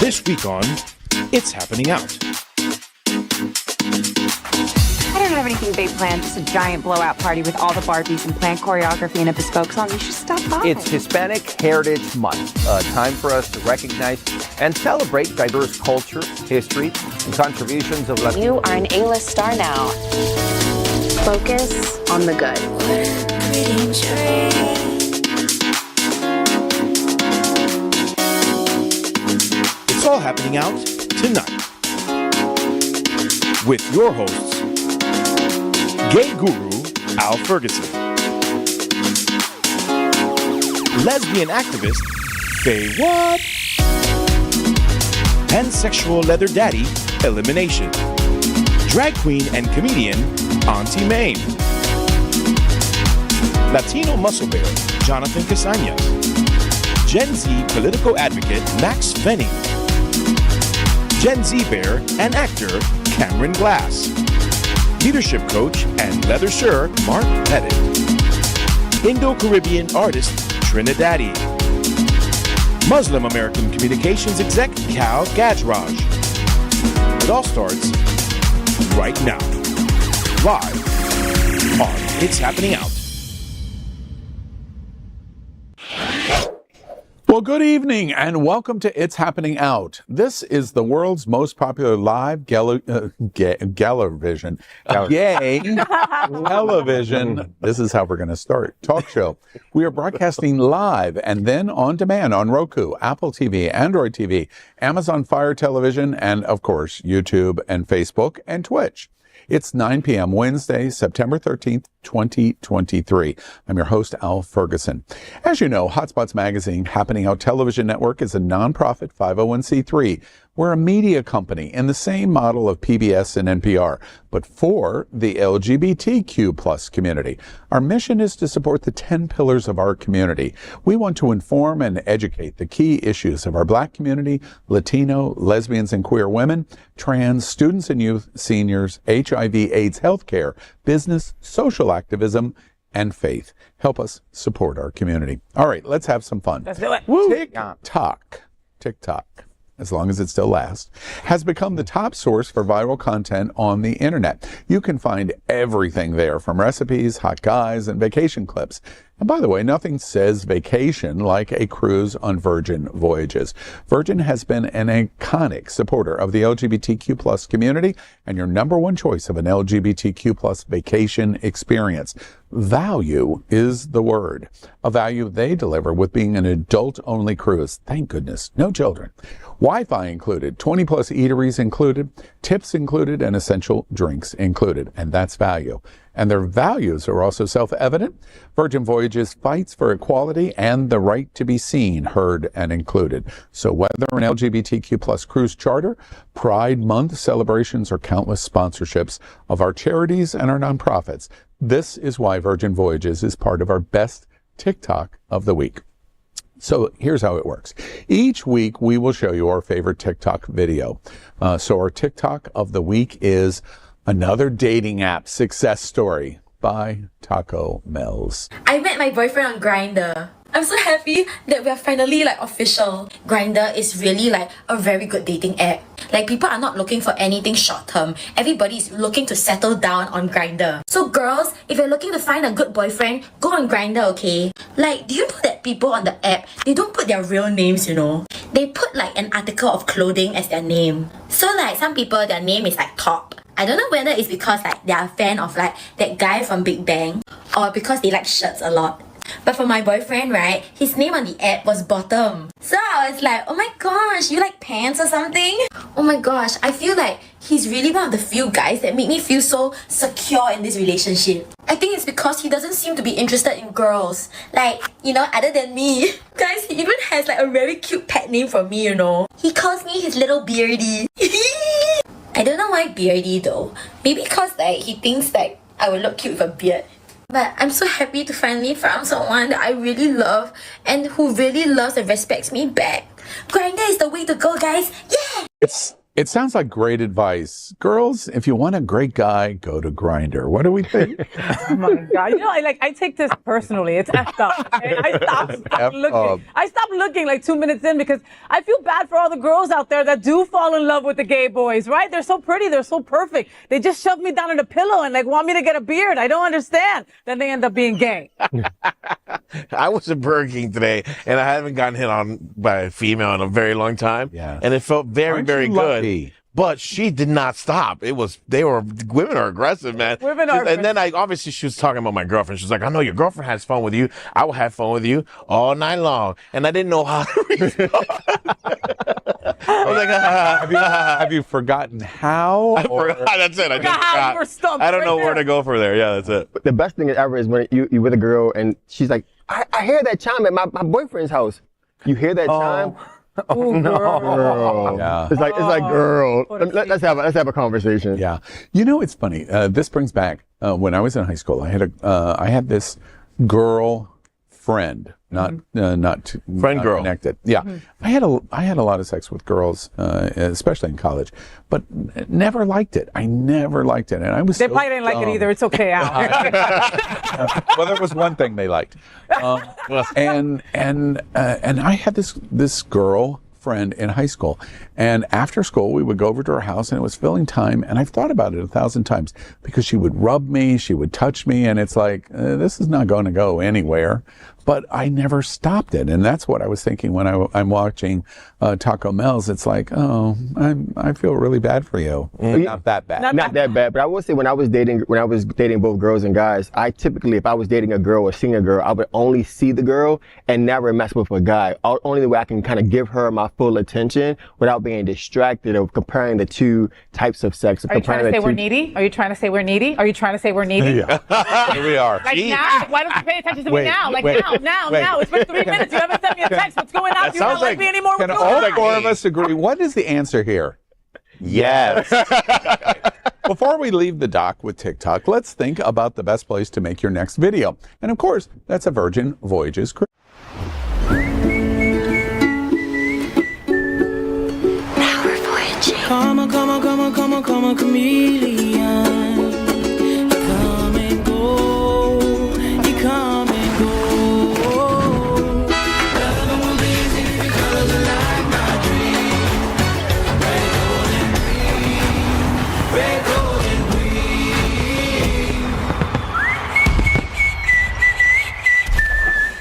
This week on It's Happening Out. I don't have anything big planned, just a giant blowout party with all the Barbies and planned choreography and a bespoke song. You should stop by. It's Hispanic Heritage Month, a time for us to recognize and celebrate diverse culture, history, and contributions of Latino. You are an A-list star now. Focus on the good. It's all happening out tonight with your hosts, gay guru Al Ferguson, lesbian activist FayWhat, pansexual leather daddy Elimination, drag queen and comedian Auntie Maine, Latino muscle bear Jonathan Casañas, Gen Z political advocate Max Fenning, Gen Z bear and actor Cameron Glass, leadership coach and leather sir Mark Pettit, Indo-Caribbean artist Trinidadi, Muslim American communications exec Cal Gajraj. It all starts right now, live on It's Happening Out. Well, good evening and welcome to It's Happening Out. This is the world's most popular live television. This is how we're going to start. Talk show. We are broadcasting live and then on demand on Roku, Apple TV, Android TV, Amazon Fire Television, and of course, YouTube and Facebook and Twitch. It's 9 p.m. Wednesday, September 13th, 2023. I'm your host, Al Ferguson. As you know, Hotspots Magazine, Happening Out Television Network, is a nonprofit 501c3. We're a media company in the same model of PBS and NPR, but for the LGBTQ plus community. Our mission is to support the 10 pillars of our community. We want to inform and educate the key issues of our Black community, Latino, lesbians and queer women, trans, students and youth, seniors, HIV/AIDS healthcare, business, social activism, and faith. Help us support our community. All right, let's have some fun. Let's do it. TikTok, as long as it still lasts, has become the top source for viral content on the internet. You can find everything there, from recipes, hot guys, and vacation clips. And by the way, nothing says vacation like a cruise on Virgin Voyages. Virgin has been an iconic supporter of the LGBTQ plus community and your number one choice of an LGBTQ plus vacation experience. Value is the word. A value they deliver with being an adult-only cruise. Thank goodness, no children. Wi-Fi included, 20 plus eateries included, tips included, and essential drinks included. And that's value. And their values are also self-evident. Virgin Voyages fights for equality and the right to be seen, heard, and included. So whether an LGBTQ plus cruise charter, Pride Month celebrations, or countless sponsorships of our charities and our nonprofits, this is why Virgin Voyages is part of our best TikTok of the week. So here's how it works. Each week, we will show you our favorite TikTok video. So our TikTok of the week is another dating app success story by Taco Mel's. I met my boyfriend on Grindr. I'm so happy that we're finally official. Grindr is really a very good dating app. People are not looking for anything short term. Everybody's looking to settle down on Grindr. So girls, if you're looking to find a good boyfriend, go on Grindr, okay? Do you know that people on the app, they don't put their real names, you know? They put an article of clothing as their name. So some people, their name is Top. I don't know whether it's because they are a fan of that guy from Big Bang, or because they like shirts a lot. But for my boyfriend, right, his name on the app was Bottom. So I was like, oh my gosh, you like pants or something? Oh my gosh, I feel like he's really one of the few guys that make me feel so secure in this relationship. I think it's because he doesn't seem to be interested in girls. Other than me. Guys, he even has a very cute pet name for me, you know. He calls me his little beardy. I don't know why beardy though. Maybe because he thinks I would look cute with a beard. But I'm so happy to finally find someone that I really love and who really loves and respects me back. Grindr is the way to go, guys. Yeah! It's It sounds like great advice. Girls, if you want a great guy, go to Grindr. What do we think? Oh my God. I take this personally. It's effed up. Okay? I stopped looking like 2 minutes in because I feel bad for all the girls out there that do fall in love with the gay boys, right? They're so pretty. They're so perfect. They just shove me down in a pillow and want me to get a beard. I don't understand. Then they end up being gay. I was at Burger King today, and I haven't gotten hit on by a female in a very long time. Yeah. And it felt very, very good. But she did not stop. Women are aggressive, man. And then obviously she was talking about my girlfriend. She was like, I know your girlfriend has fun with you. I will have fun with you all night long. And I didn't know how to respond. I was like, have you forgotten how? I forgot. That's it. I just forgot. I don't know where to go from there. Yeah, that's it. But the best thing ever is when you with a girl and she's like, I hear that chime at my boyfriend's house. You hear that chime? Oh no! Girl. Yeah. It's like girl. Let's have a conversation. Yeah. You know, it's funny. This brings back when I was in high school. I had this girl friend, not friend girl connected. Yeah. Mm-hmm. I had a lot of sex with girls, especially in college, but never liked it. I never liked it, and I was. They probably didn't like it either. It's okay, Al. Well, there was one thing they liked, and I had this girl friend in high school, and after school we would go over to her house, and it was filling time, and I've thought about it 1,000 times because she would rub me, she would touch me, and it's like this is not going to go anywhere. But I never stopped it, and that's what I was thinking when I'm watching Taco Mel's. It's like, oh, I feel really bad for you. Not that bad. Not that bad. But I will say, when I was dating both girls and guys, I typically, if I was dating a girl or seeing a girl, I would only see the girl and never mess with a guy. Only the way I can kind of give her my full attention without being distracted or comparing the two types of sex. Are you trying to say we're needy? Are you trying to say we're needy? Are you trying to say we're needy? Yeah. Here we are. Like now? Why don't you pay attention to me now? Like now. It's been 3 minutes. You haven't sent me a text. What's going on? Do you not like me anymore? Can all four of us agree? What is the answer here? Yes. Before we leave the dock with TikTok, let's think about the best place to make your next video. And of course, that's a Virgin Voyages cruise. Now we're voyaging. Come on, chameleon. You come and go. You come and go. Love will be easy because I like my dream. Red, golden green. Red, golden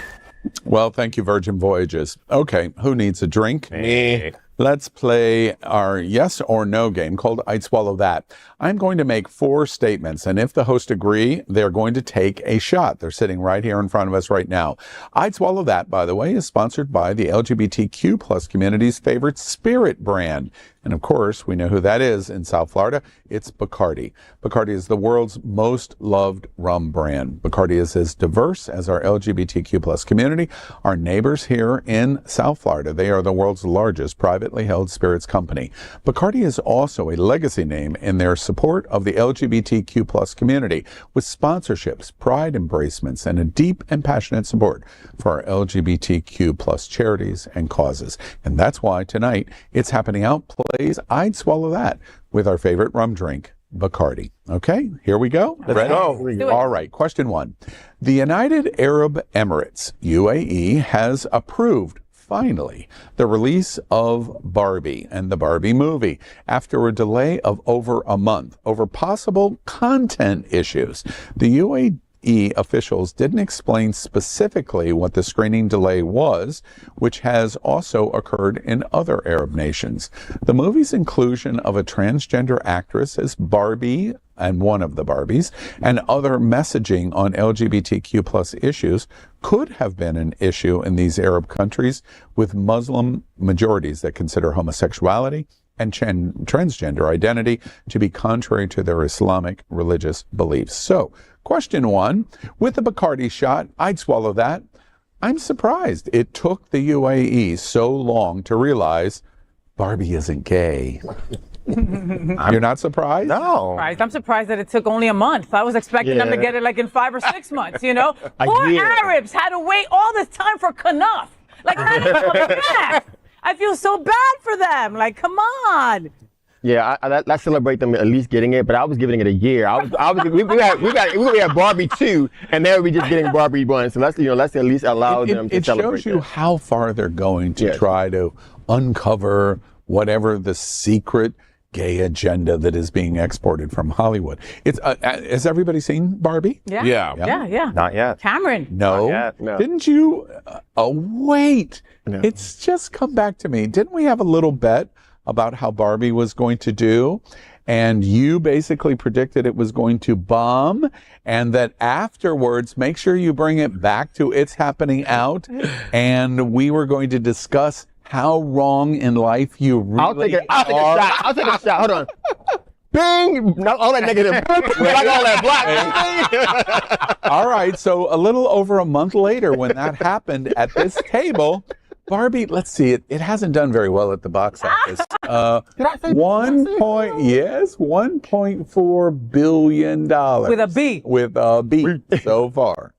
green. Well, thank you, Virgin Voyages. Okay, who needs a drink? Me. Let's play our yes or no game called I'd Swallow That. I'm going to make 4 statements, and if the host agree, they're going to take a shot. They're sitting right here in front of us right now. I'd Swallow That, by the way, is sponsored by the LGBTQ plus community's favorite spirit brand. And of course, we know who that is in South Florida. It's Bacardi. Bacardi is the world's most loved rum brand. Bacardi is as diverse as our LGBTQ plus community. Our neighbors here in South Florida, they are the world's largest privately held spirits company. Bacardi is also a legacy name in their support of the LGBTQ plus community with sponsorships, pride embracements, and a deep and passionate support for our LGBTQ plus charities and causes. And that's why tonight it's happening out. Plays I'd Swallow That with our favorite rum drink, Bacardi. Okay, here we go. Let's go. All right, question 1. The United Arab Emirates, UAE, has approved, finally, the release of Barbie and the Barbie movie after a delay of over a month over possible content issues. The UAE officials didn't explain specifically what the screening delay was, which has also occurred in other Arab nations. The movie's inclusion of a transgender actress as Barbie and one of the Barbies and other messaging on LGBTQ plus issues could have been an issue in these Arab countries with Muslim majorities that consider homosexuality and transgender identity to be contrary to their Islamic religious beliefs. So, question 1, with the Bacardi shot, I'd swallow that. I'm surprised it took the UAE so long to realize Barbie isn't gay. You're not surprised? No. I'm surprised that it took only a month. I was expecting them to get it like in 5 or 6 months, you know? Poor Arabs had to wait all this time for Knuff. Like, not even coming back. I feel so bad for them. Like, come on. Yeah, let's celebrate them at least getting it. But I was giving it a year. We had Barbie 2, and now we just getting Barbie 1. So let's at least allow them to celebrate. It shows you how far they're going to try to uncover whatever the secret gay agenda that is being exported from Hollywood. It's has everybody seen Barbie? Yeah. Not yet. Cameron. No. Not yet. No. Didn't you? Oh, wait. No. It's just come back to me. Didn't we have a little bet about how Barbie was going to do? And you basically predicted it was going to bomb, and that afterwards, make sure you bring it back to It's Happening Out, and we were going to discuss how wrong in life you really are. I'll take a shot. Hold on. Bing! Not all that negative. Like all that black. All right, so a little over a month later, when that happened at this table, Barbie, let's see, it hasn't done very well at the box office. $1.4 billion. With a B. With a B so far.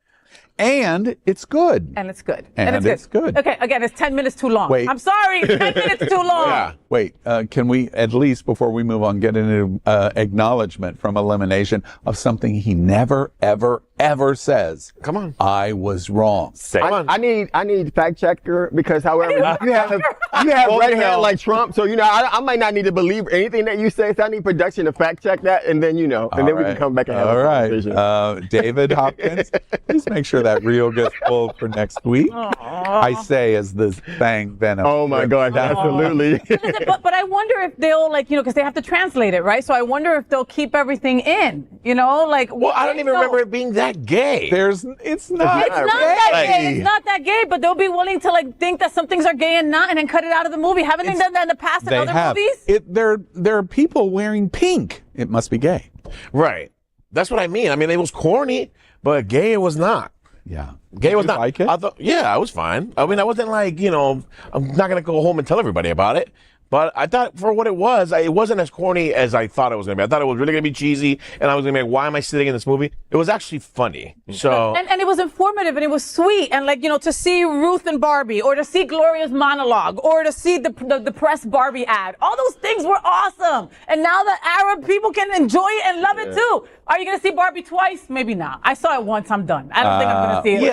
And it's good. And it's good. And it's good. Okay, again, it's 10 minutes too long. Wait. I'm sorry, 10 minutes too long. Yeah. Wait, can we at least, before we move on, get an acknowledgement from Elimination of something he never, ever, ever says? Come on. I was wrong. I need fact checker because however you have red hair like Trump, so I might not need to believe anything that you say. So I need production to fact check that, and then we can come back and have a conversation. David Hopkins, please make sure that reel gets pulled for next week. I say as this bang venom. Oh my gosh, absolutely. But I wonder if they'll because they have to translate it, right? So I wonder if they'll keep everything in, Well, I don't even remember it being that gay. It's not It's not that gay. It's not that gay, but they'll be willing to think that some things are gay and not, and then cut it out of the movie. Haven't they done that in the past in other movies? There are people wearing pink. It must be gay. Right. That's what I mean. I mean, it was corny, but gay it was not. Yeah. Gay was not. Like it? I thought, I was fine. I mean, I wasn't like, I'm not going to go home and tell everybody about it. But I thought for what it wasn't as corny as I thought it was going to be. I thought it was really going to be cheesy, and I was going to be like, why am I sitting in this movie? It was actually funny. So and it was informative, and it was sweet, and to see Ruth and Barbie, or to see Gloria's monologue, or to see the press Barbie ad. All those things were awesome. And now the Arab people can enjoy it and love it too. Are you going to see Barbie twice? Maybe not. I saw it once. I'm done. I don't think I'm going to see it.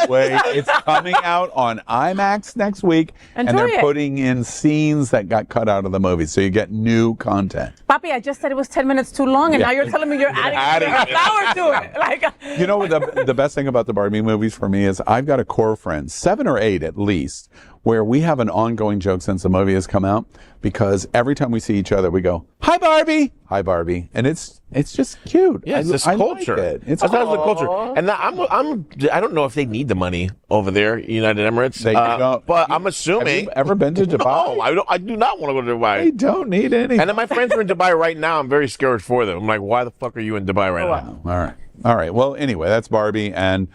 Wait, it's coming out on IMAX next week, and they're putting in scenes that got cut out of the movie, so you get new content. Papi, I just said it was 10 minutes too long, and now you're telling me you're adding a flower to it. The best thing about the Barbie movies for me is I've got a core friends, 7 or 8 at least, where we have an ongoing joke since the movie has come out, because every time we see each other, we go, "Hi, Barbie!" "Hi, Barbie!" And it's just cute. Yeah, it's this culture. Like it. It's the culture. And I don't know if they need the money over there, United Emirates. They don't. But I'm assuming. Have you ever been to Dubai? No, I do not want to go to Dubai. They don't need any. And then my friends are in Dubai right now. I'm very scared for them. I'm like, why the fuck are you in Dubai right now? All right. Well, anyway, that's Barbie, and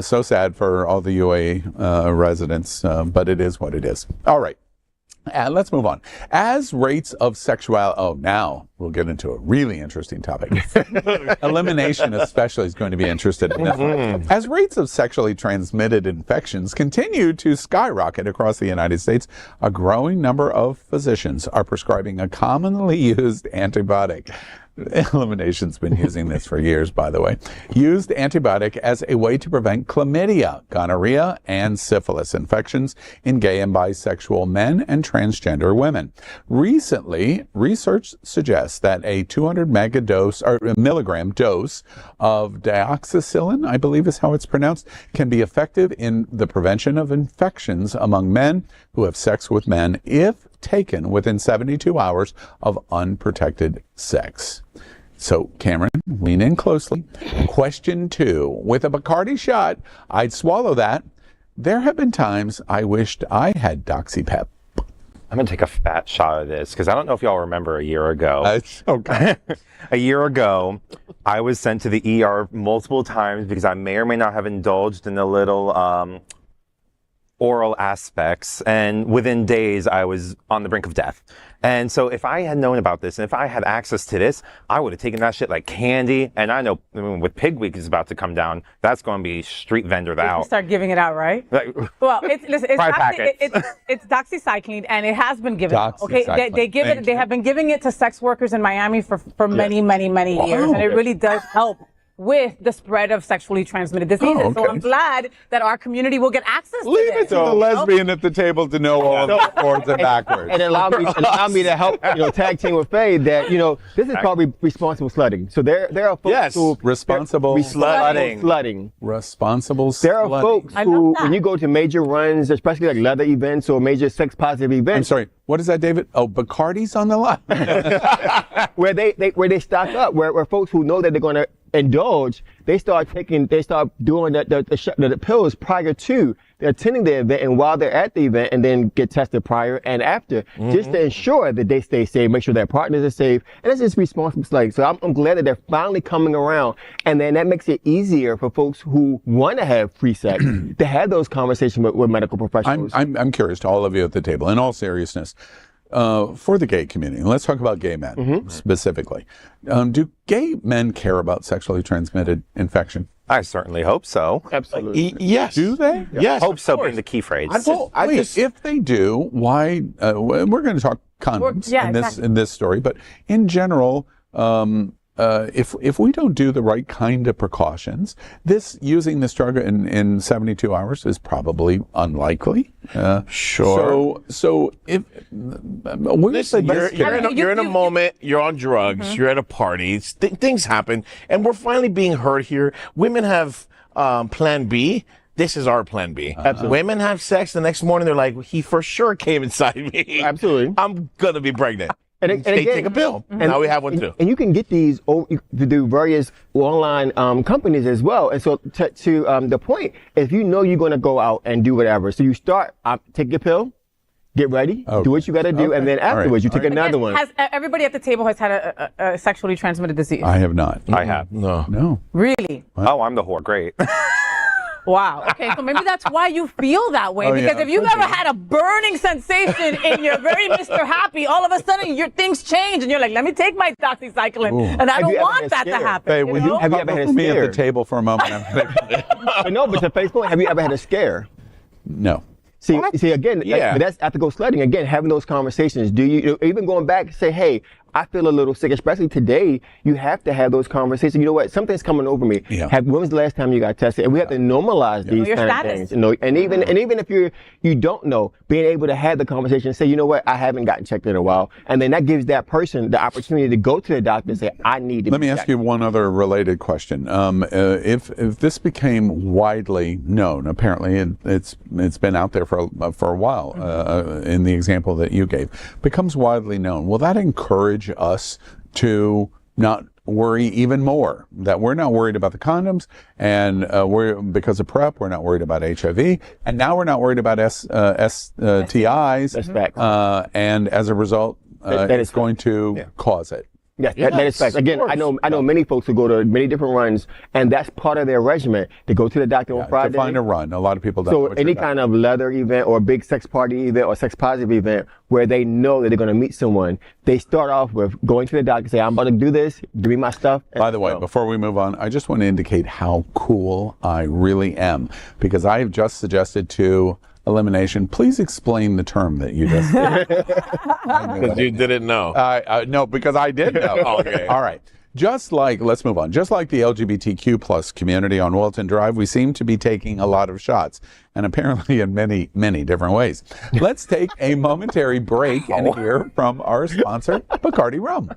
so sad for all the UAE residents, but it is what it is. All right. And let's move on. As rates of now we'll get into a really interesting topic. Elimination especially is going to be interested in this one. As rates of sexually transmitted infections continue to skyrocket across the United States, a growing number of physicians are prescribing a commonly used antibiotic. Elimination's been using this for years, by the way. Used antibiotic as a way to prevent chlamydia, gonorrhea, and syphilis infections in gay and bisexual men and transgender women. Recently, research suggests that a 200 milligram dose of dioxycycline, I believe is how it's pronounced, can be effective in the prevention of infections among men who have sex with men if taken within 72 hours of unprotected sex. So, Cameron, lean in closely. Question 2. With a Bacardi shot, I'd swallow that. There have been times I wished I had Doxypep. I'm going to take a fat shot of this because I don't know if y'all remember a year ago. Okay. A year ago, I was sent to the ER multiple times because I may or may not have indulged in a little oral aspects, and within days I was on the brink of death. And so if I had known about this and if I had access to this, I would have taken that shit like candy. And I know with Pig Week is about to come down, that's going to be street vendored out. Start giving it out, right? Well, it's doxycycline, and it has been given out. Okay, they give it. They have been giving it to sex workers in Miami for many years, and it really does help with the spread of sexually transmitted diseases. So I'm glad that our community will get access to Leave this. it to the lesbian at the table to know all the forwards and backwards. And allow me to help, tag team with Faye that, this is called responsible slutting. So there are folks who responsible slutting. Responsible slutting. There are folks who, when you go to major runs, especially like leather events or major sex positive events. I'm sorry, what is that, David? Oh, Bacardi's on the line. where they stock up, where folks who know that they're going to indulge, they start doing the pills prior to they're attending the event and while they're at the event, and then get tested prior and after, just to ensure that they stay safe, make sure their partners are safe, and it's just responsible slutting. So I'm glad that they're finally coming around, and then that makes it easier for folks who want to have free sex to have those conversations with medical professionals. I'm curious to all of you at the table, in all seriousness. For the gay community, and let's talk about gay men specifically. Do gay men care about sexually transmitted infection? I certainly hope so. Absolutely. Yes. Do they? Yes. Hope so being the key phrase. If they do, why? We're going to talk condoms in this story, but in general, if we don't do the right kind of precautions, using this drug in 72 hours is probably unlikely. Sure. So if you're in a moment, you're on drugs, you're at a party, things happen, and we're finally being heard here. Women have Plan B. This is our Plan B. Absolutely. Women have sex the next morning. They're like, he for sure came inside me. Absolutely. I'm gonna be pregnant. And they again, take a pill. And now we have one too. And you can get these through various online companies as well. And so to the point, if you know you're going to go out and do whatever, so you start, take your pill, get ready, do what you got to do, and then afterwards you take another one. Has everybody at the table has had a sexually transmitted disease? I have not. I have. No. Really? Oh, I'm the whore. Great. Wow. Okay, so maybe that's why you feel that way. Because if you've ever had a burning sensation and you're very Mr. Happy, all of a sudden your things change and you're like, let me take my doxycycline, and I don't want that to happen. Hey, will you have you ever had a me scare? at the table for a moment? No, but to Facebook, have you ever had a scare? No. See again, that's after go sledding. Again, having those conversations. Do you even going back, say, hey, I feel a little sick, especially today, you have to have those conversations. You know what? Something's coming over me. Yeah. When was the last time you got tested? And we have to normalize these kind of things. And even if you don't know, being able to have the conversation and say, you know what, I haven't gotten checked in a while. And then that gives that person the opportunity to go to the doctor and say, I need to Let me ask you one other related question. If this became widely known, apparently it's been out there for a while, in the example that you gave, becomes widely known, will that encourage us to not worry even more, that we're not worried about the condoms, and because of PrEP, we're not worried about HIV, and now we're not worried about STIs, and as a result, it's going to cause it. Yes, that is fact. Again, I know many folks who go to many different runs, and that's part of their regimen. They go to the doctor on Friday. To find a run. A lot of people don't. So any kind of leather event or big sex party event or sex positive event where they know that they're going to meet someone, they start off with going to the doctor and say, I'm about to do this, give me my stuff. By the way, before we move on, I just want to indicate how cool I really am, because I have just suggested to Elimination, please explain the term that you just did. Because you didn't know. No, because I did know. Okay. All right. Let's move on. Just like the LGBTQ plus community on Walton Drive, we seem to be taking a lot of shots, and apparently in many, many different ways. Let's take a momentary break and hear from our sponsor, Bacardi Rum.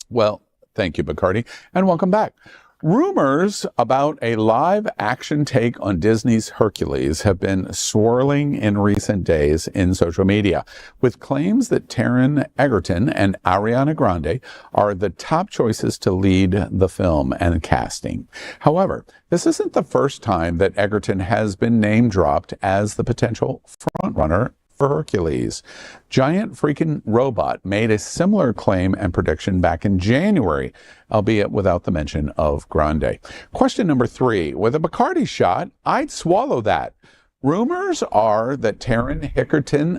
Well, thank you, Bacardi, and welcome back. Rumors about a live-action take on Disney's Hercules have been swirling in recent days in social media, with claims that Taron Egerton and Ariana Grande are the top choices to lead the film and casting. However, this isn't the first time that Egerton has been name-dropped as the potential frontrunner for Hercules. Giant Freaking Robot made a similar claim and prediction back in January, albeit without the mention of Grande. Question number 3. With a Bacardi shot, I'd swallow that. Rumors are that Taron Egerton,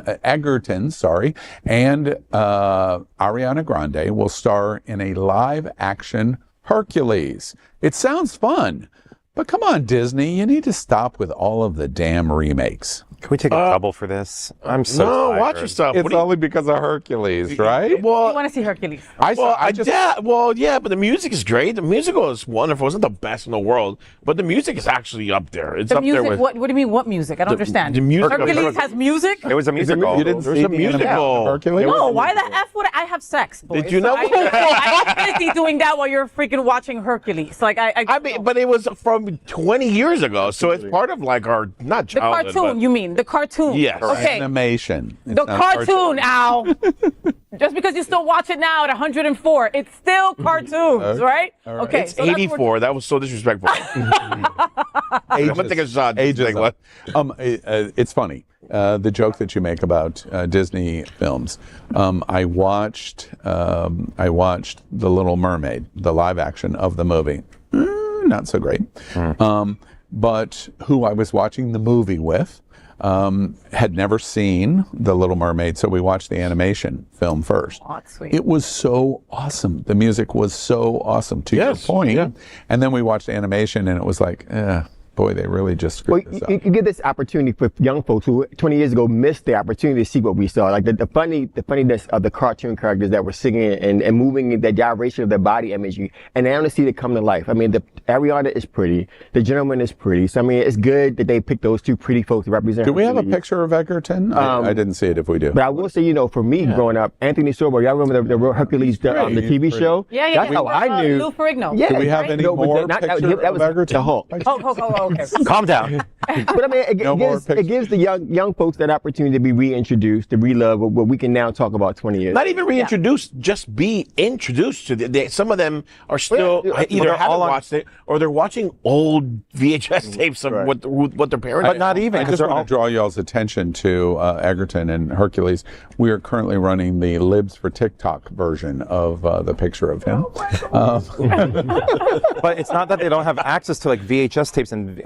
and Ariana Grande will star in a live-action Hercules. It sounds fun, but come on, Disney, you need to stop with all of the damn remakes. Can we take a double for this? I'm so tired. Watch yourself. It's only because of Hercules, right? Well, You want to see Hercules? yeah, but the music is great. The musical is wonderful. It's not the best in the world, but the music is actually up there. It's The up music, there with what do you mean, what music? I don't understand. the music. Hercules has music? It was a musical. You didn't There's see a the animation musical. of Hercules? No, why the F would I have sex, boys? Did you know? I'm busy doing that while you're freaking watching Hercules. Like, I mean, but it was from 20 years ago, so it's part of like our not the childhood. cartoon, you mean? The cartoon. Yes. Okay. Animation. It's The not cartoon, Al. Just because you still watch it now at 104, it's still cartoons, right? right. Okay. It's so that's what 84. That was so disrespectful. I'm gonna take a shot. Ageism. It's funny. The joke that you make about Disney films. I watched The Little Mermaid, the live action of the movie. Not so great. But who I was watching the movie with had never seen The Little Mermaid, so we watched the animation film first. Oh, that's sweet. It was so awesome. The music was so awesome, to your point. Yeah. And then we watched animation, and it was like, boy, they really just Well, screwed this up. you give this opportunity for young folks who 20 years ago missed the opportunity to see what we saw, like the funniness of the cartoon characters that were singing and moving, the gyration of their body imagery, and now to see it come to life. I mean, the Ariana is pretty, the gentleman is pretty, so I mean, it's good that they picked those two pretty folks to represent. Do we have a Hercules. picture of Egerton? I didn't see it. If we do, But I will say, for me growing up, Anthony Sorbo, y'all remember the Hercules, the TV show? Yeah. That's how I knew. Lou Ferrigno. Yeah, do we have any no, but more that picture was of Egerton? the Hulk. Okay. Calm down. But I mean, No more it gives the young folks that opportunity to be reintroduced, to relove what we can now talk about 20 years. Not even reintroduced, just be introduced to some of them are still either haven't watched it or they're watching old VHS tapes of what their parents. But not even, I because just they're want all to draw y'all's attention to Egerton and Hercules. We are currently running the Libs for TikTok version of the picture of him. But it's not that they don't have access to like VHS tapes and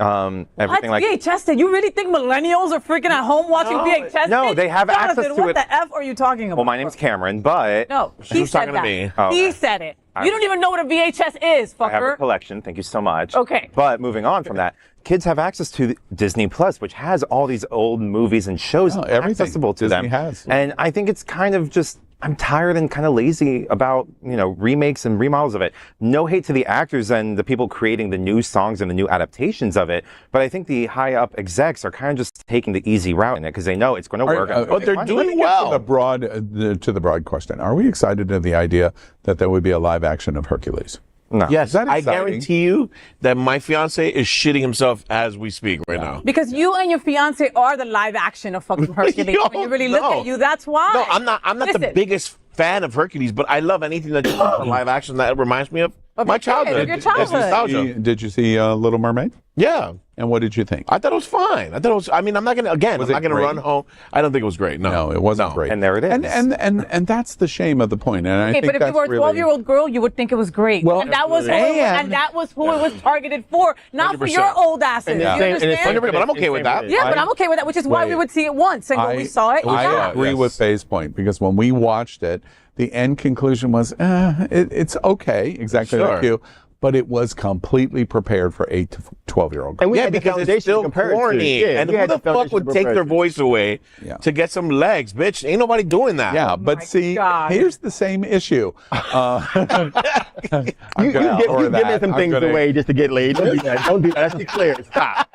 everything like. VHS tape? You really think millennials are freaking at home watching VHS No, tapes? they have Jonathan, access to what it. the F are you talking about? Well, my name's Cameron, but No, he was said talking to that. me. Oh, He okay. said it. You don't even know what a VHS is, I have a fucker. collection. Thank you so much. Okay. But moving on from that, kids have access to Disney Plus, which has all these old movies and shows everything accessible to Disney them. has. And I think it's kind of just, I'm tired and kind of lazy about, remakes and remodels of it. No hate to the actors and the people creating the new songs and the new adaptations of it, but I think the high up execs are kind of just taking the easy route in it because they know it's going to work. but they're doing well. To the broad question, are we excited at the idea that there would be a live action of Hercules? No. Yes, Is that I exciting? guarantee you that my fiance is shitting himself as we speak right now. Because you and your fiance are the live action of fucking Hercules. When you really look at you, that's why. No, I'm not the Listen. biggest fan of Hercules, but I love anything that's live action that reminds me of my your kid, childhood. of your It's childhood. nostalgia. Did you see Little Mermaid? Yeah. And what did you think? I thought it was fine. I'm not gonna Was it great? run home. I don't think it was great. No, it wasn't great. And there it is. And that's the shame of the point. And I Okay, think but if you that's were a really 12-year-old girl, you would think it was great. Well, and that was who it was targeted for, not for 100%. your old asses. And You it's same- and it's understand? But I'm okay with that. Yeah, but I'm okay with that, which is why we would see it once. And when we saw it, I yeah. agree with Faye's point, because when we watched it, the end conclusion was, it's okay, exactly Sure. like you, but it was completely prepared for 8 to 12-year-old girls. And we Yeah, had the because foundation it's still to compare it to. corny. Yeah, and we who had the the fuck foundation would to take compare their it to. voice away Yeah. to get some legs, bitch? Ain't nobody doing that. Yeah, but my see, God. here's the same issue. You've given some things away just to get laid. Don't do that. Don't do that. Let's be clear. Stop.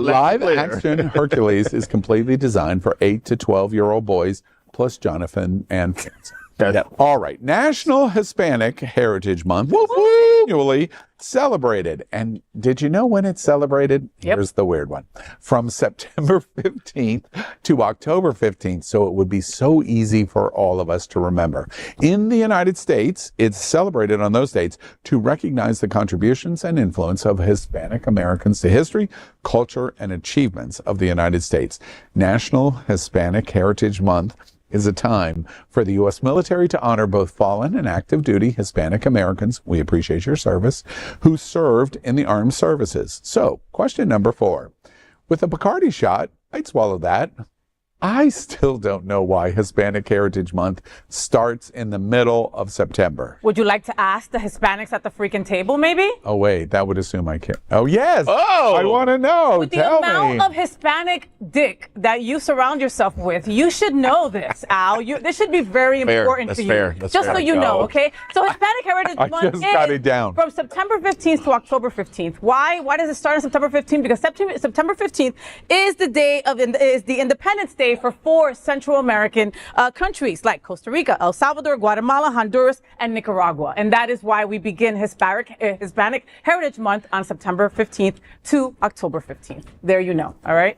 Live action Hercules is completely designed for 8 to 12-year-old boys, plus Jonathan and kids. All right. National Hispanic Heritage Month is annually celebrated. And did you know when it's celebrated? Yep. Here's the weird one. From September 15th to October 15th. So it would be so easy for all of us to remember. In the United States, it's celebrated on those dates to recognize the contributions and influence of Hispanic Americans to history, culture, and achievements of the United States. National Hispanic Heritage Month is a time for the U.S. military to honor both fallen and active duty Hispanic Americans, we appreciate your service, who served in the armed services. So, question number 4. With a Bacardi shot, I'd swallow that. I still don't know why Hispanic Heritage Month starts in the middle of September. Would you like to ask the Hispanics at the freaking table, maybe? Oh, wait, that would assume I can't. Oh, yes. Oh! I want to know. With the Tell amount me. of Hispanic dick that you surround yourself with, you should know this, Al. This should be very important That's to you. fair. That's just fair. so you know, okay? So Hispanic Heritage I Month just got is it down. from September 15th to October 15th. Why? Why does it start on September 15th? Because September 15th is the day of is the Independence Day for 4 Central American countries like Costa Rica, El Salvador, Guatemala, Honduras, and Nicaragua. And that is why we begin Hispanic Heritage Month on September 15th to October 15th. There you know, all right?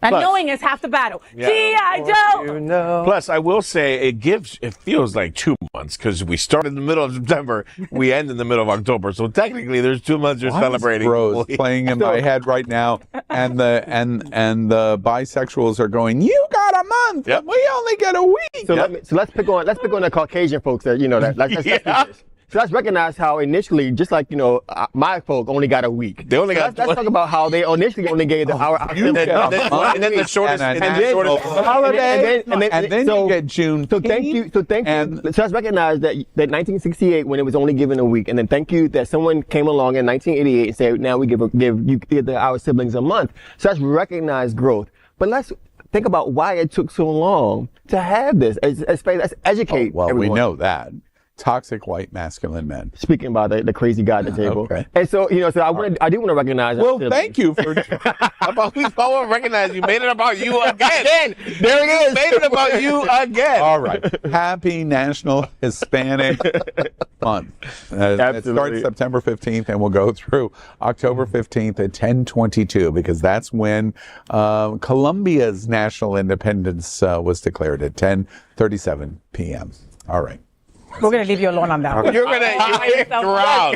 And Plus- knowing is half the battle. Yeah. G.I. Joe! Plus, I will say it feels like 2 months because we start in the middle of September, we end in the middle of October. So technically, there's 2 months you're celebrating. Bros playing in my head right now, and the bisexuals are going, "You got a month. Yep. We only get a week." So, let's pick on the Caucasian folks that let's do this. So let's recognize how initially, just like my folk only got a week. They only got. Let's talk about how they initially only gave our and then the shortest holiday, and then you get June. So thank you. So let's recognize that 1968 when it was only given a week, and then thank you that someone came along in 1988 and said now we give our siblings a month. So let's recognize growth, but let's think about why it took so long to have this. Let's educate. Well, everyone. we know that. Toxic white masculine men. Speaking about the crazy guy at the table. Okay. And so, I do want to recognize Well, thank you for. We recognize you made it about you again. There it is. Made it about you again. All right. Happy National Hispanic Month. It starts September 15th and we'll go through October 15th at 10:22 because that's when Colombia's national independence was declared at 10:37 p.m. All right. We're going to leave you alone on that one. You're going to drown. I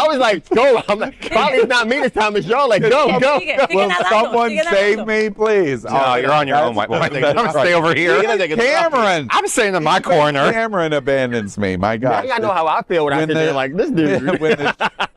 was like, go. I'm like, probably it's not me this time. It's y'all. Like, go. Will someone save me, please? No, you're on your own. I'm going to stay over here. Cameron. I'm staying in my corner. Cameron abandons me. My God. I know how I feel when I sit there like this dude.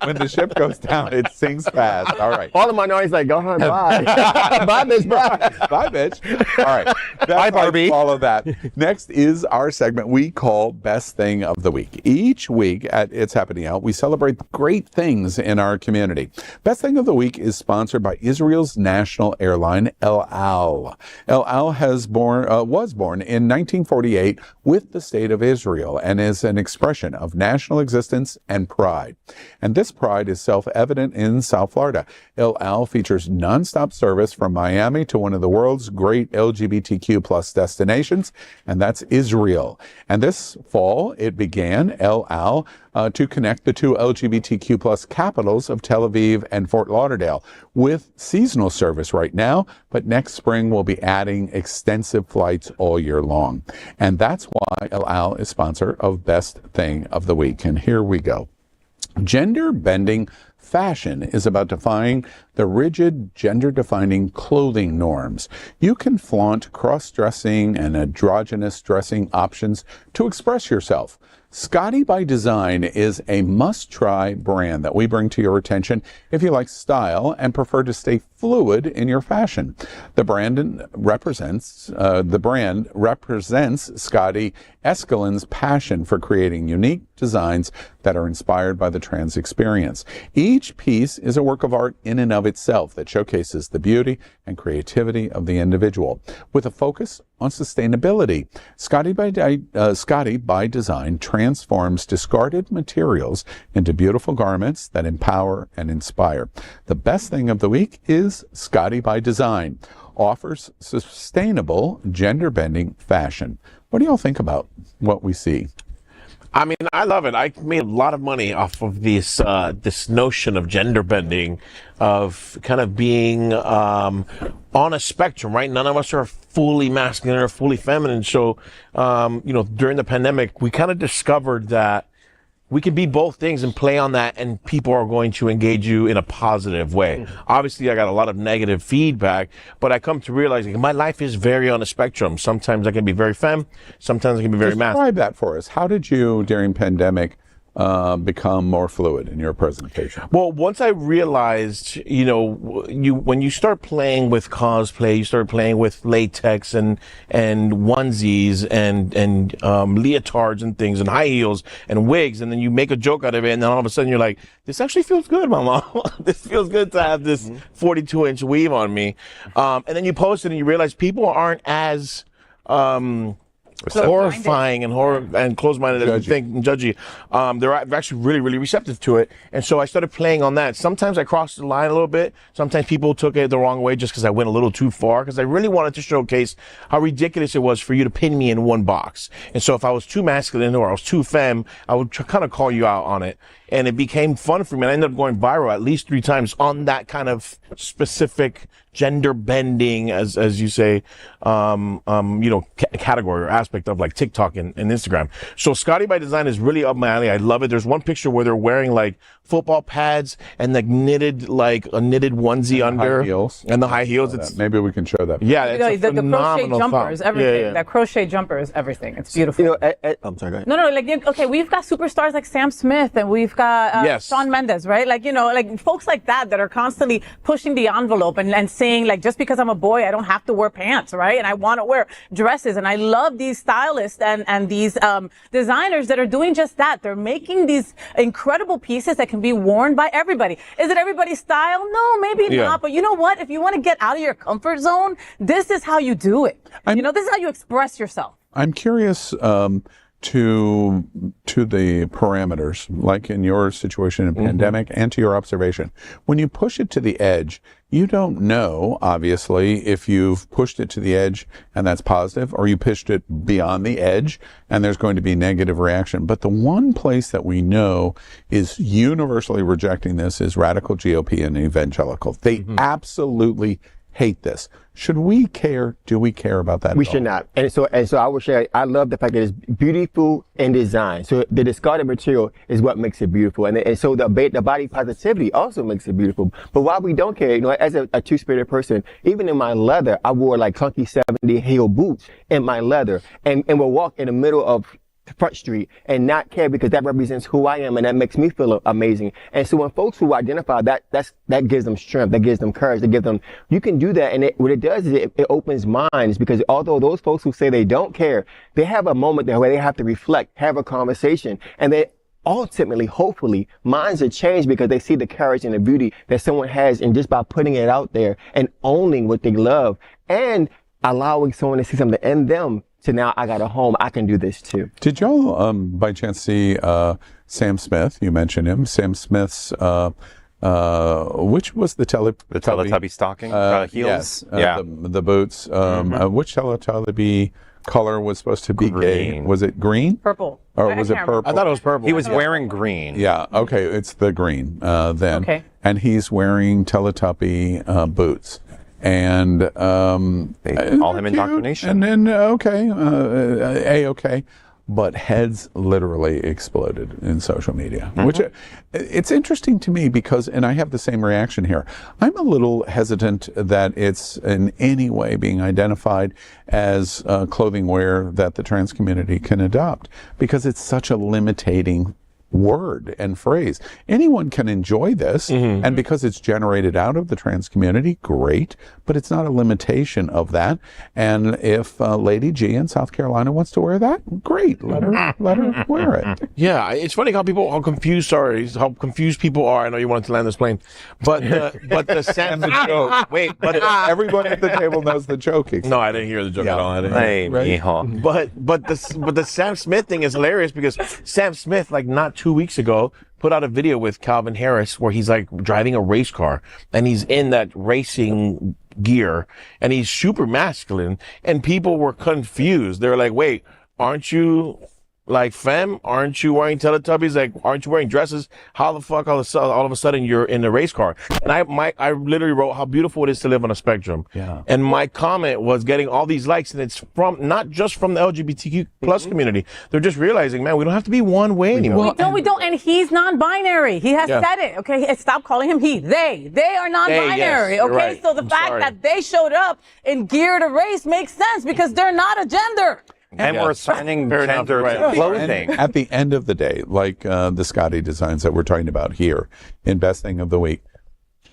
When the ship goes down, it sinks fast. All right. All of my noise like, go on, bye. Bye, bitch. Bye, bitch. All right. Bye, Barbie. Follow that. Next is our segment we call Best Thing of the Week. Each week at It's Happening Out, we celebrate great things in our community. Best Thing of the Week is sponsored by Israel's national airline, El Al. El Al was born in 1948 with the state of Israel and is an expression of national existence and pride. And this pride is self-evident in South Florida. El Al features nonstop service from Miami to one of the world's great LGBTQ plus destinations, and that's Israel. And this fall, it began El Al to connect the 2 LGBTQ plus capitals of Tel Aviv and Fort Lauderdale with seasonal service right now, but next spring we'll be adding extensive flights all year long. And that's why El Al is sponsor of Best Thing of the Week. And here we go. Gender-bending fashion is about defying the rigid gender-defining clothing norms. You can flaunt cross-dressing and androgynous dressing options to express yourself. Scotty by Design is a must-try brand that we bring to your attention if you like style and prefer to stay fluid in your fashion. The brand represents Scotty Escalin's passion for creating unique designs that are inspired by the trans experience. Each piece is a work of art in and of itself that showcases the beauty and creativity of the individual, with a focus on sustainability. Scotty by Design transforms discarded materials into beautiful garments that empower and inspire. The best thing of the week is Scotty by Design offers sustainable, gender-bending fashion. What do y'all think about what we see? I mean, I love it. I made a lot of money off of this this notion of gender bending, of kind of being on a spectrum, right? None of us are fully masculine or fully feminine. So, during the pandemic, we kind of discovered that we can be both things and play on that, and people are going to engage you in a positive way. Obviously, I got a lot of negative feedback, but I come to realize my life is very on a spectrum. Sometimes I can be very femme, sometimes I can be very masculine. Describe that for us. How did you, during pandemic, become more fluid in your presentation? Well, once I realized, when you start playing with cosplay, you start playing with latex and onesies and leotards and things and high heels and wigs, and then you make a joke out of it, and then all of a sudden you're like, this actually feels good, mama. This feels good to have this 42-inch weave on me. And then you post it and you realize people aren't as horrifying and close-minded as you think, and judgy. They're actually really, really receptive to it. And so I started playing on that. Sometimes I crossed the line a little bit. Sometimes people took it the wrong way just because I went a little too far, because I really wanted to showcase how ridiculous it was for you to pin me in one box. And so if I was too masculine or I was too femme, I would kind of call you out on it. And it became fun for me. And I ended up going viral at least 3 times on that kind of specific gender bending, as you say, category or aspect of like TikTok and Instagram. So Scotty by Design is really up my alley. I love it. There's one picture where they're wearing like football pads and like a knitted onesie under, and the high heels. It's maybe we can show that. Yeah, it's the crochet jumpers, everything. Yeah. That crochet jumper is everything. It's beautiful. I'm sorry, go ahead. No, we've got superstars like Sam Smith, and we've got Shawn Mendes, right? Like folks like that are constantly pushing the envelope and saying, like, just because I'm a boy, I don't have to wear pants, right? And I want to wear dresses. And I love these stylists and these designers that are doing just that. They're making these incredible pieces that can be worn by everybody. Is it everybody's style? No, maybe not. But you know what? If you want to get out of your comfort zone, this is how you do it. This is how you express yourself. I'm curious to the parameters, like in your situation in pandemic, and to your observation. When you push it to the edge, you don't know, obviously, if you've pushed it to the edge and that's positive, or you pushed it beyond the edge and there's going to be negative reaction. But the one place that we know is universally rejecting this is radical GOP and evangelical. They absolutely hate this. Should we care? Do we care about that? We should not. And so I would share, I love the fact that it's beautiful in design. So the discarded material is what makes it beautiful. And so the body positivity also makes it beautiful. But why we don't care, as a two-spirited person, even in my leather, I wore like clunky 70 heel boots in my leather and will walk in the middle of Front Street and not care, because that represents who I am and that makes me feel amazing. And so when folks who identify that gives them strength, that gives them courage, that gives them, you can do that. And what it does is it opens minds, because although those folks who say they don't care, they have a moment there where they have to reflect, have a conversation, and they ultimately, hopefully, minds are changed because they see the courage and the beauty that someone has, and just by putting it out there and owning what they love and allowing someone to see something in them. So now I got a home, I can do this too. Did y'all by chance see Sam Smith? You mentioned him. Sam Smith's, which was the Teletubby stocking heels? Yes, the boots. Which Teletubby color was supposed to be gay? Was it green? Purple. Or was it purple? I thought it was purple. He was wearing green. Yeah, okay, it's the green then. Okay. And he's wearing Teletubby boots. And they call him indoctrination. And then okay, but heads literally exploded in social media, which it's interesting to me because, and I have the same reaction here. I'm a little hesitant that it's in any way being identified as clothing wear that the trans community can adopt, because it's such a limiting word and phrase. Anyone can enjoy this, and because it's generated out of the trans community, great, but it's not a limitation of that. And if Lady G in South Carolina wants to wear that, great, let her wear it. Yeah, it's funny how confused people are. I know you wanted to land this plane, but the Sam wait, but everyone at the table knows the joking. No, I didn't hear the joke at all. But the Sam Smith thing is hilarious because Sam Smith, like not 2 weeks ago, put out a video with Calvin Harris where he's like driving a race car and he's in that racing gear and he's super masculine and people were confused. They were like, wait, aren't you like femme? Aren't you wearing Teletubbies? Like, aren't you wearing dresses? How the fuck all of a sudden you're in a race car? And I literally wrote how beautiful it is to live on a spectrum. Yeah. And my comment was getting all these likes, and it's from not just from the LGBTQ plus community. They're just realizing, man, we don't have to be one way anymore. We don't. And he's non-binary. He has said it. Okay, stop calling him he. They are non-binary. Yes, okay, right. so the fact that they showed up in gear to race makes sense because they're not a gender. And we're assigning gender to clothing. And at the end of the day, like the Scotty designs that we're talking about here in Best Thing of the Week,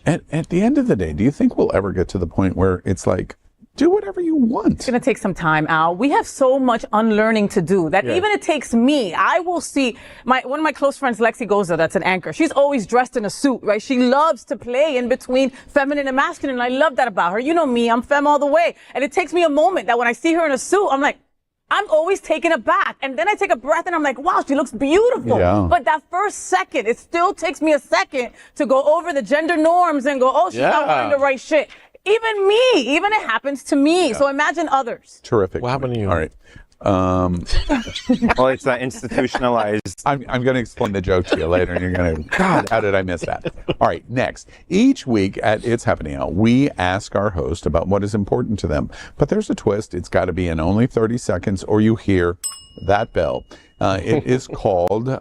at the end of the day, do you think we'll ever get to the point where it's like, do whatever you want? It's going to take some time, Al. We have so much unlearning to do that even it takes me. I will see one of my close friends, Lexi Goza, that's an anchor. She's always dressed in a suit, right? She loves to play in between feminine and masculine. And I love that about her. You know me, I'm femme all the way. And it takes me a moment that when I see her in a suit, I'm like, I'm always taken aback. And then I take a breath and I'm like, wow, she looks beautiful. Yeah. But that first second, it still takes me a second to go over the gender norms and go, oh, she's not wearing the right shit. Even it happens to me. So imagine others. Terrific. What happened to you? All right. Well, it's that institutionalized. I'm going to explain the joke to you later, and you're going to, God, how did I miss that? All right, next. Each week at It's Happening Now, we ask our host about what is important to them. But there's a twist. It's got to be in only 30 seconds, or you hear that bell. It is called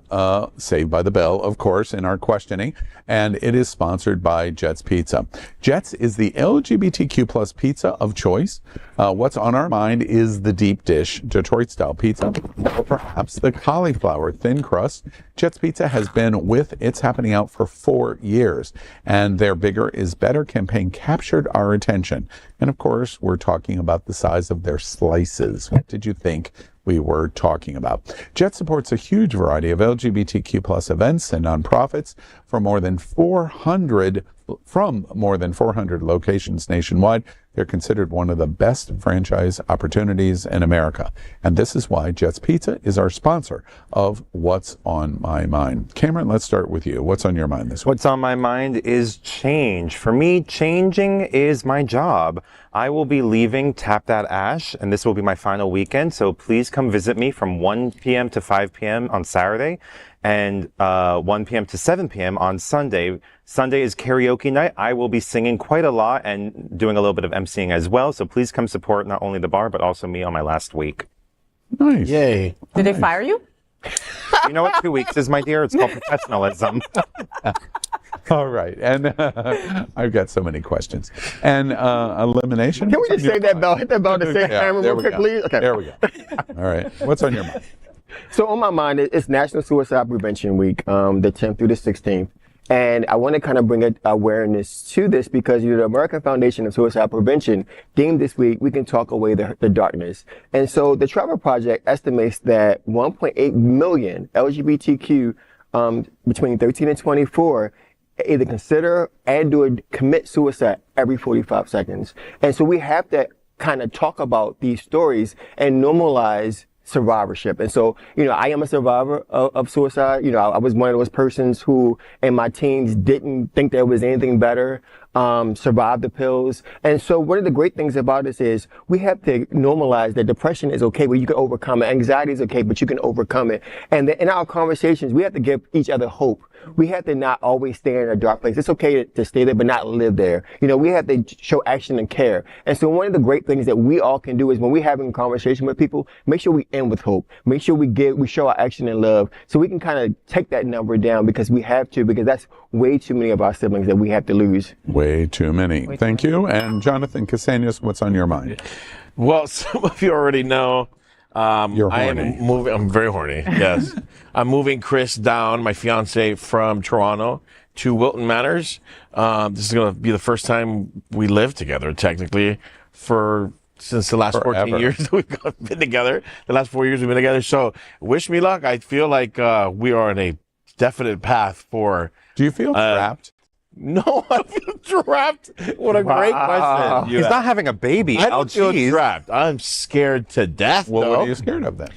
Saved by the Bell, of course, in our questioning, and it is sponsored by Jets Pizza. Jets is the LGBTQ plus pizza of choice. What's on our mind is the deep dish Detroit-style pizza, or perhaps the cauliflower thin crust. Jets Pizza has been with It's Happening Out for 4 years, and their Bigger is Better campaign captured our attention. And of course, we're talking about the size of their slices. What did you think we were talking about? Jet supports a huge variety of LGBTQ plus events and nonprofits from more than 400 locations nationwide. They're considered one of the best franchise opportunities in America. And this is why Jets Pizza is our sponsor of What's on My Mind. Cameron, let's start with you. What's on your mind this week? What's on my mind is change. For me, changing is my job. I will be leaving Tap That Ash, and this will be my final weekend. So please come visit me from 1 p.m. to 5 p.m. on Saturday and 1 p.m. to 7 p.m. on Sunday. Sunday is karaoke night. I will be singing quite a lot and doing a little bit of emceeing as well. So please come support not only the bar, but also me on my last week. Nice. Yay. Did they fire you? You know what 2 weeks is, my dear? It's called professionalism. All right. And I've got so many questions. And Elimination? Can we just say that bell? Hit that bell to say Cameron real quick, please? Okay. There we go. All right. What's on your mind? So on my mind, it's National Suicide Prevention Week, the 10th through the 16th. And I want to kind of bring awareness to this because the American Foundation of Suicide Prevention deemed this week, we can talk away the darkness. And so the Trevor Project estimates that 1.8 million LGBTQ between 13 and 24 either consider and or commit suicide every 45 seconds. And so we have to kind of talk about these stories and normalize survivorship. And so, I am a survivor of suicide. I was one of those persons who in my teens didn't think there was anything better, survived the pills. And so one of the great things about this is we have to normalize that depression is okay, but you can overcome it. Anxiety is okay, but you can overcome it. And in our conversations, we have to give each other hope. We have to not always stay in a dark place. It's okay to stay there, but not live there. We have to show action and care. And so one of the great things that we all can do is when we're having a conversation with people, make sure we end with hope. Make sure we show our action and love so we can kind of take that number down because we have to, because that's way too many of our siblings that we have to lose. Way too many. Thank you. And Jonathan Casañas, what's on your mind? Well, some of you already know You're I horny. am moving. I'm very horny. Yes, I'm moving Chris down, my fiance, from Toronto to Wilton Manors. This is going to be the first time we live together, technically, since the last 14 years that we've been together. The last 4 years we've been together. So wish me luck. I feel like we are on a definite path for. Do you feel trapped? No, I feel trapped. What a great question. He's not having a baby. I don't feel trapped. I'm scared to death. Well, though. what are you scared of then?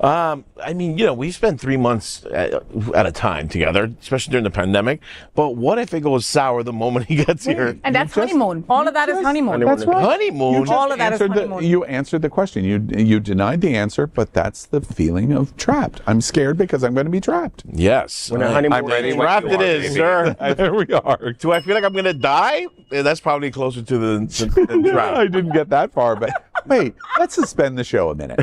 I mean, we spend 3 months at a time together, especially during the pandemic. But what if it goes sour the moment he gets here? And that's honeymoon. All of that is honeymoon. That's right. Honeymoon. All of that is honeymoon. You answered the question. You denied the answer, but that's the feeling of trapped. I'm scared because I'm going to be trapped. Yes. When a honeymoon I'm ready. Trapped it is, sir. There we are. Do I feel like I'm going to die? That's probably closer to the trap. I didn't get that far, but wait, let's suspend the show a minute.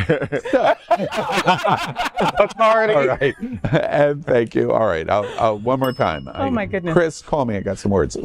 All right. And thank you. All right. I'll one more time. Oh, my goodness. Chris, call me. I got some words. And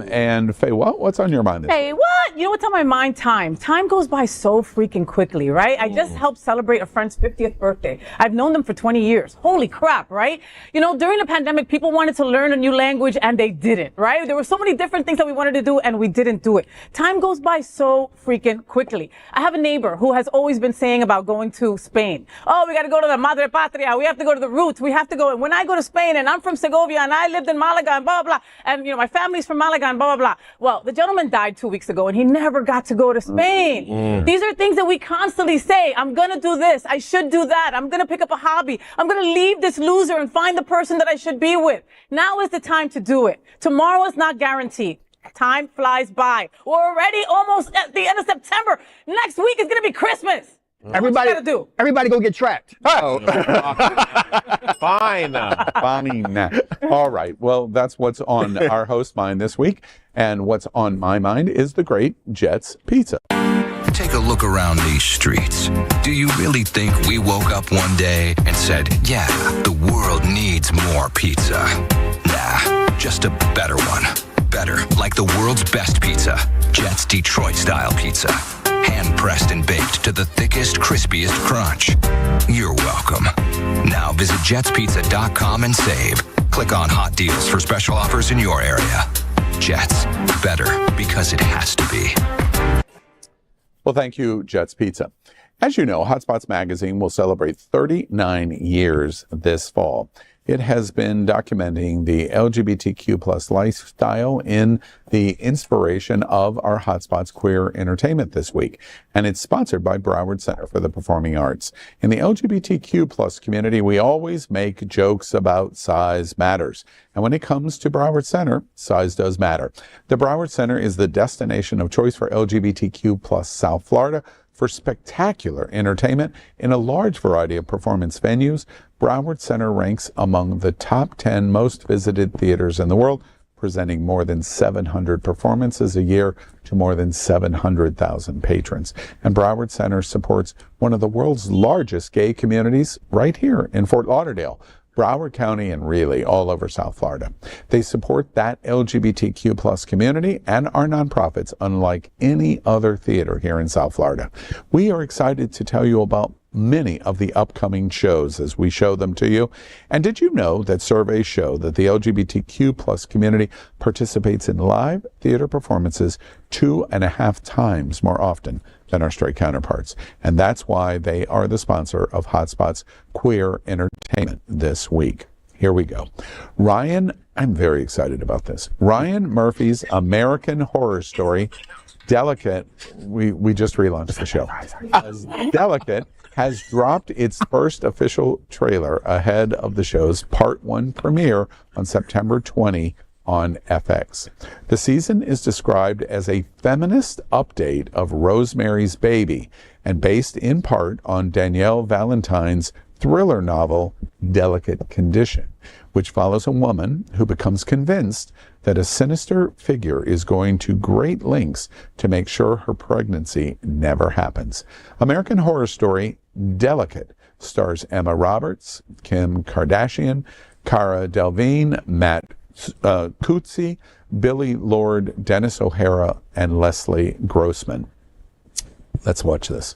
FayWhat, what's on your mind this week? FayWhat? You know what's on my mind? Time goes by so freaking quickly, right? I just helped celebrate a friend's 50th birthday. I've known them for 20 years. Holy crap, right? During the pandemic, people wanted to learn a new language and they didn't, right? There were so many different things that we wanted to do and we didn't do it. Time goes by so freaking quickly. I have a neighbor who has always been saying about going to Spain. Oh, we got to go to the Madre Patria. We have to go to the roots. We have to go. And when I go to Spain, and I'm from Segovia, and I lived in Malaga, and blah, blah, blah, and, my family's from Malaga, and blah, blah, blah. Well, the gentleman died 2 weeks ago, and he never got to go to Spain. These are things that we constantly say. I'm going to do this. I should do that. I'm going to pick up a hobby. I'm going to leave this loser and find the person that I should be with. Now is the time to do it. Tomorrow is not guaranteed. Time flies by. We're already almost at the end of September. Next week is going to be Christmas. Everybody, what you gotta do? Everybody go get trapped. Oh. Fine. Fine. All right. Well, that's what's on our host mind this week. And what's on my mind is the great Jets Pizza. Take a look around these streets. Do you really think we woke up one day and said, yeah, the world needs more pizza? Nah, just a better one. Better, like the world's best pizza, Jets Detroit-style pizza. Hand-pressed and baked to the thickest, crispiest crunch. You're welcome. Now visit jetspizza.com and save. Click on hot deals for special offers in your area. Jets, better because it has to be. Well, thank you, Jets Pizza. As you know, Hotspots Magazine will celebrate 39 years this fall. It has been documenting the LGBTQ plus lifestyle in the inspiration of our Hotspots Queer Entertainment this week. And it's sponsored by Broward Center for the Performing Arts. In the LGBTQ plus community, we always make jokes about size matters. And when it comes to Broward Center, size does matter. The Broward Center is the destination of choice for LGBTQ plus South Florida for spectacular entertainment in a large variety of performance venues. Broward Center ranks among the top 10 most visited theaters in the world, presenting more than 700 performances a year to more than 700,000 patrons. And Broward Center supports one of the world's largest gay communities right here in Fort Lauderdale, Broward County, and really all over South Florida. They support that LGBTQ plus community and our nonprofits unlike any other theater here in South Florida. We are excited to tell you about many of the upcoming shows as we show them to you. And did you know that surveys show that the LGBTQ plus community participates in live theater performances 2.5 times more often than our straight counterparts? And that's why they are the sponsor of Hotspot's Queer Entertainment this week. Here we go. I'm very excited about this. Ryan Murphy's American Horror Story, Delicate, we just relaunched the show. Delicate has dropped its first official trailer ahead of the show's Part 1 premiere on September 20 on FX. The season is described as a feminist update of Rosemary's Baby and based in part on Danielle Valentine's thriller novel Delicate Condition, which follows a woman who becomes convinced that a sinister figure is going to great lengths to make sure her pregnancy never happens. American Horror Story Delicate stars Emma Roberts, Kim Kardashian, Cara Delevingne, Matt Coetzee, Billy Lord, Dennis O'Hara, and Leslie Grossman. Let's watch this.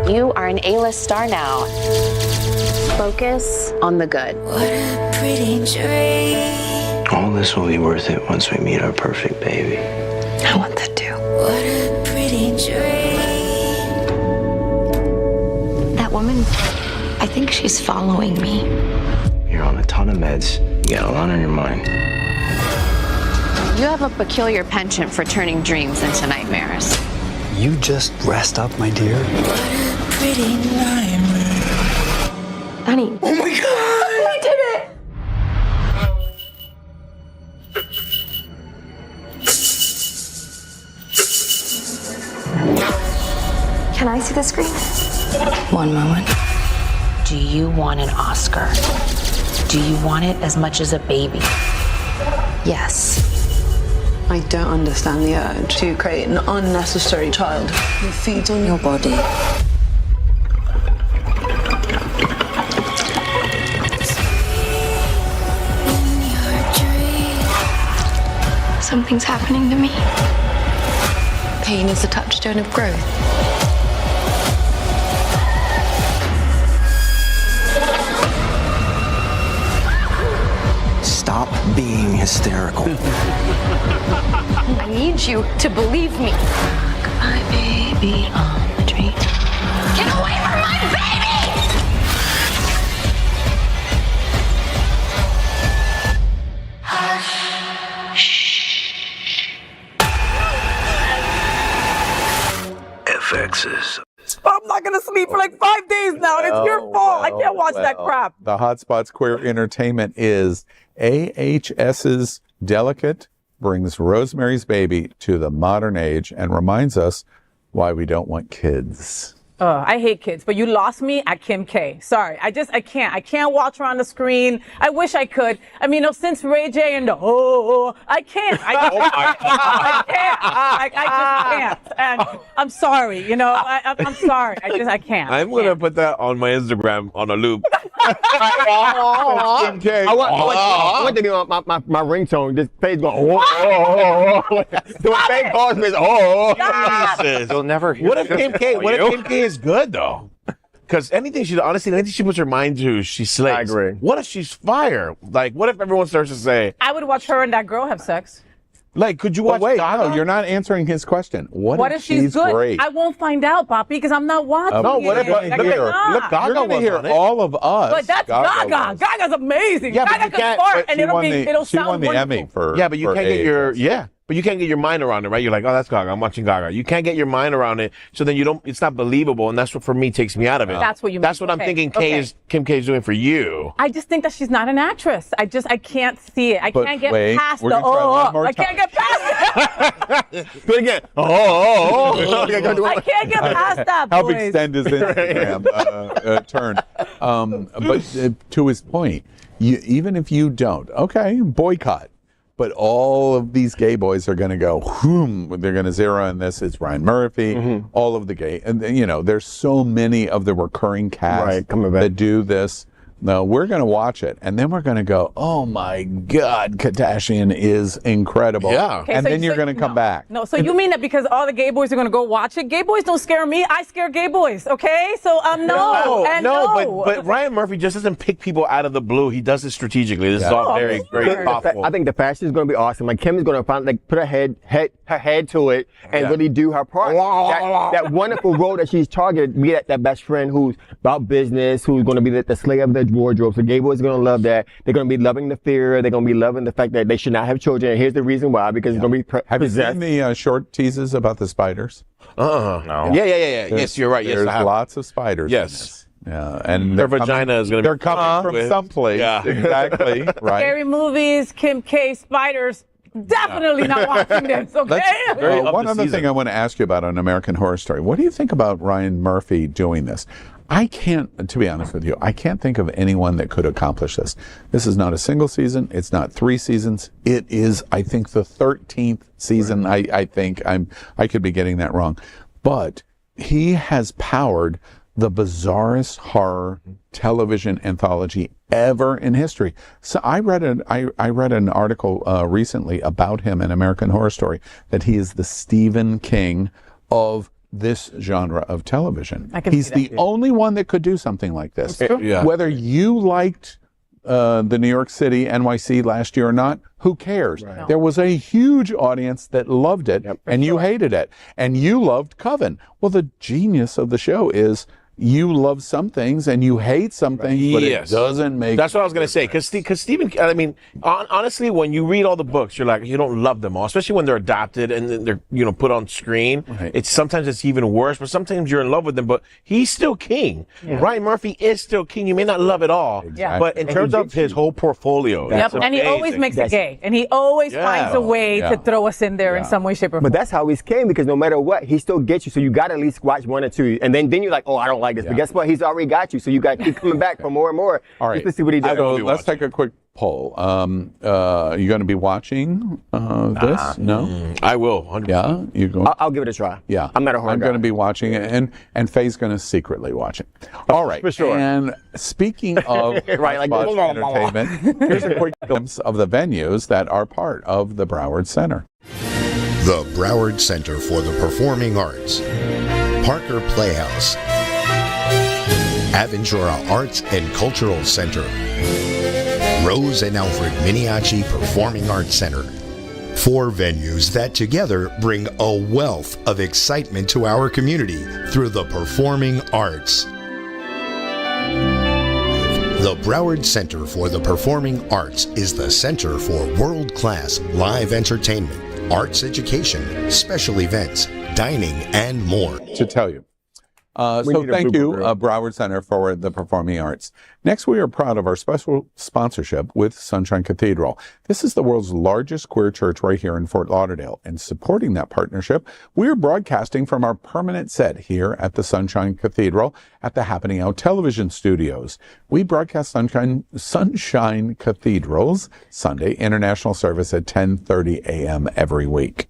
You are an A-list star now. Focus on the good. What a pretty dream. All this will be worth it once we meet our perfect baby. I want that too. What a pretty dream. That woman, I think she's following me. You're on a ton of meds. You got a lot on your mind. You have a peculiar penchant for turning dreams into nightmares. You just rest up, my dear. Pretty nightmare. Honey. Oh my God! We did it! Can I see the screen? One moment. Do you want an Oscar? Do you want it as much as a baby? Yes. I don't understand the urge to create an unnecessary child who feeds on your body. Something's happening to me. Pain is a touchstone of growth. Stop being hysterical. I need you to believe me. My baby on the tree. Get away from my baby! FX's. I'm not gonna sleep for like 5 days now, and it's your fault. I can't watch that crap. The Hotspots Queer Entertainment is AHS's Delicate brings Rosemary's Baby to the modern age and reminds us why we don't want kids. I hate kids, but you lost me at Kim K. Sorry, I can't. I can't watch her on the screen. I wish I could. I mean, since Ray J and I can't. I can't. I just can't. And I'm sorry. I'm sorry. I can't. I'm gonna put that on my Instagram on a loop. I want to be on my ringtone. This page going, So when Faye calls me, Jesus. You'll never hear What if Kim K? What if Kim K is good though? Because anything she puts her mind to, she slays. I agree. What if she's fire? Like, what if everyone starts to say, I would watch her and that girl have sex. like, could you watch? Wait, Gaga? no, you're not answering his question. What if she's good? Great? I won't find out, Papi, because I'm not watching. No, what if it. look, Gaga You're going to was hear on it. all of us. But that's Gaga. was. Gaga's amazing. Yeah, but Gaga you can can't- fart But and she it'll won sound the wonderful. Emmy for. Yeah, but you for can't get AHS. but you can't get your mind around it, right? You're like, oh, that's Gaga. I'm watching Gaga. You can't get your mind around it, so then it's not believable, and that's what for me takes me out of it. That's what you mean. That's what I'm Okay, thinking. okay. Kim K is doing for you. I just think that she's not an actress. I can't see it. I But can't get wait, past we're the gonna try one more I can't get past it. do it again. I can't get past that, Help boys. extend his Instagram turn. But to his point, even if you don't, okay, boycott. But all of these gay boys are going to go, they're going to zero in this. It's Ryan Murphy, all of the gay. And, there's so many of the recurring cast that do this. No, we're going to watch it. And then we're going to go, oh, my God, Kardashian is incredible. Yeah. Okay, and so then you're going to come back. No, so you mean that because all the gay boys are going to go watch it? Gay boys don't scare me. I scare gay boys, okay? So, no. But Ryan Murphy just doesn't pick people out of the blue. He does it strategically. This is all very, very thoughtful. I think the fashion is going to be awesome. Like Kim is going to finally put her head to it and really do her part. that wonderful role that she's targeted, be that best friend who's about business, who's going to be the slave of the wardrobe. So gay boys are going to love that. They're going to be loving the fear. They're going to be loving the fact that they should not have children. And here's the reason why, because it's going to be Have you possessed. seen the short teases about the spiders? No. Yeah. Yes, you're right. Yes, There's I have. lots of spiders. in Yes. this. Yeah, and Their vagina is going to be. They're coming from someplace. Yeah. Exactly. Right. Scary movies, Kim K, spiders. Definitely not watching this, okay? One other thing I want to ask you about on American Horror Story. What do you think about Ryan Murphy doing this? I can't, to be honest with you, I can't think of anyone that could accomplish this. This is not a single season. It's not 3 seasons. It is, I think, the 13th season. Right. I think I could be getting that wrong. But he has powered the bizarrest horror television anthology ever in history. So I read an article recently about him in American Horror Story, that he is the Stephen King of this genre of television. He's the only one that could do something like this. Whether you liked the New York City NYC last year or not, who cares? Right. There was a huge audience that loved it, and you hated it, and you loved Coven. Well, the genius of the show is you love some things and you hate some things, but it doesn't make. That's what I was going to say. Because Stephen, I mean, honestly, when you read all the books, you're like, you don't love them all, especially when they're adapted and then they're put on screen. Right. It's sometimes it's even worse, but sometimes you're in love with them. But he's still king. Yeah. Ryan Murphy is still king. You may not love it all, but in terms of his whole portfolio, and he always makes it gay, and he always finds a way to throw us in there in some way, shape, or form. But that's how he's king, because no matter what, he still gets you. So you got to at least watch 1 or 2, and then you're like, oh, I don't like this. But guess what? He's already got you. So you got to keep coming back for more and more. All right. Just to see what he does. So let's take a quick poll. You going to be watching this? No? I will. 100%. Yeah? You go? I'll give it a try. Yeah. I'm not a horror guy. I'm going to be watching it, and Faye's going to secretly watch it. All right. For sure. And speaking of entertainment, here's a quick glimpse of the venues that are part of the Broward Center. The Broward Center for the Performing Arts, Parker Playhouse, Aventura Arts and Cultural Center, Rose and Alfred Miniachi Performing Arts Center. 4 venues that together bring a wealth of excitement to our community through the performing arts. The Broward Center for the Performing Arts is the center for world-class live entertainment, arts education, special events, dining, and more. To tell you. So thank you, Broward Center for the Performing Arts. Next, we are proud of our special sponsorship with Sunshine Cathedral. This is the world's largest queer church right here in Fort Lauderdale. And supporting that partnership, we are broadcasting from our permanent set here at the Sunshine Cathedral at the Happening Out television studios. We broadcast Sunshine Cathedral's Sunday international service at 10:30 a.m. every week.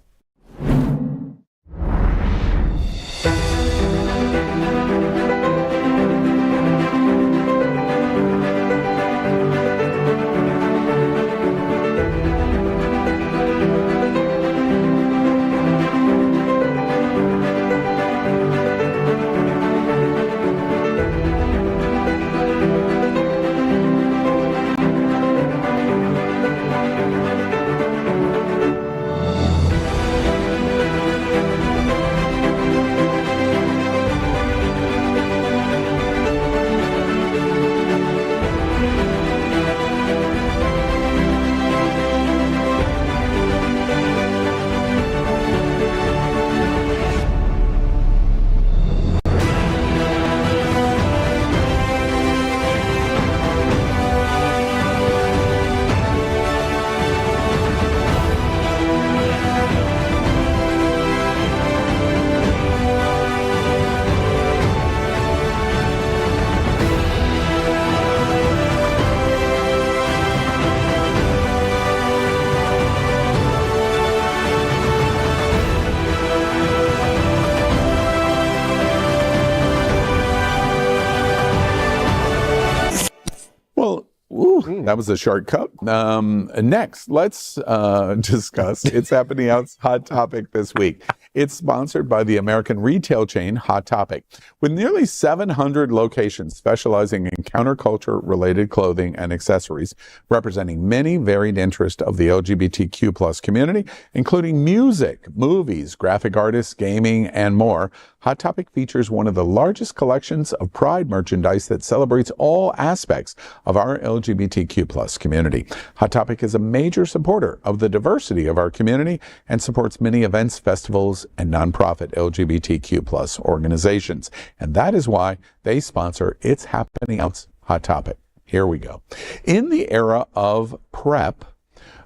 That was a short cut. Next, let's discuss It's Happening Out's Hot Topic this week. It's sponsored by the American retail chain Hot Topic. With nearly 700 locations specializing in counterculture-related clothing and accessories, representing many varied interests of the LGBTQ plus community, including music, movies, graphic artists, gaming, and more, Hot Topic features one of the largest collections of Pride merchandise that celebrates all aspects of our LGBTQ plus community. Hot Topic is a major supporter of the diversity of our community and supports many events, festivals, and nonprofit LGBTQ plus organizations. And that is why they sponsor It's Happening Out's Hot Topic. Here we go. In the era of PrEP,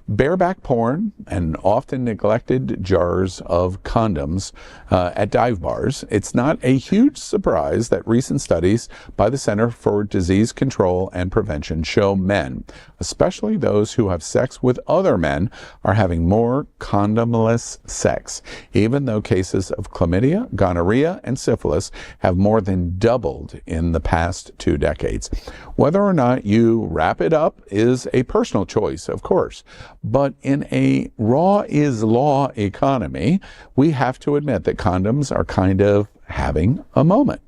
bareback porn and often neglected jars of condoms at dive bars. It's not a huge surprise that recent studies by the Center for Disease Control and Prevention show men, especially those who have sex with other men, are having more condomless sex, even though cases of chlamydia, gonorrhea, and syphilis have more than doubled in the past 2 decades. Whether or not you wrap it up is a personal choice, of course, but in a raw is law economy, we have to admit that condoms are kind of having a moment.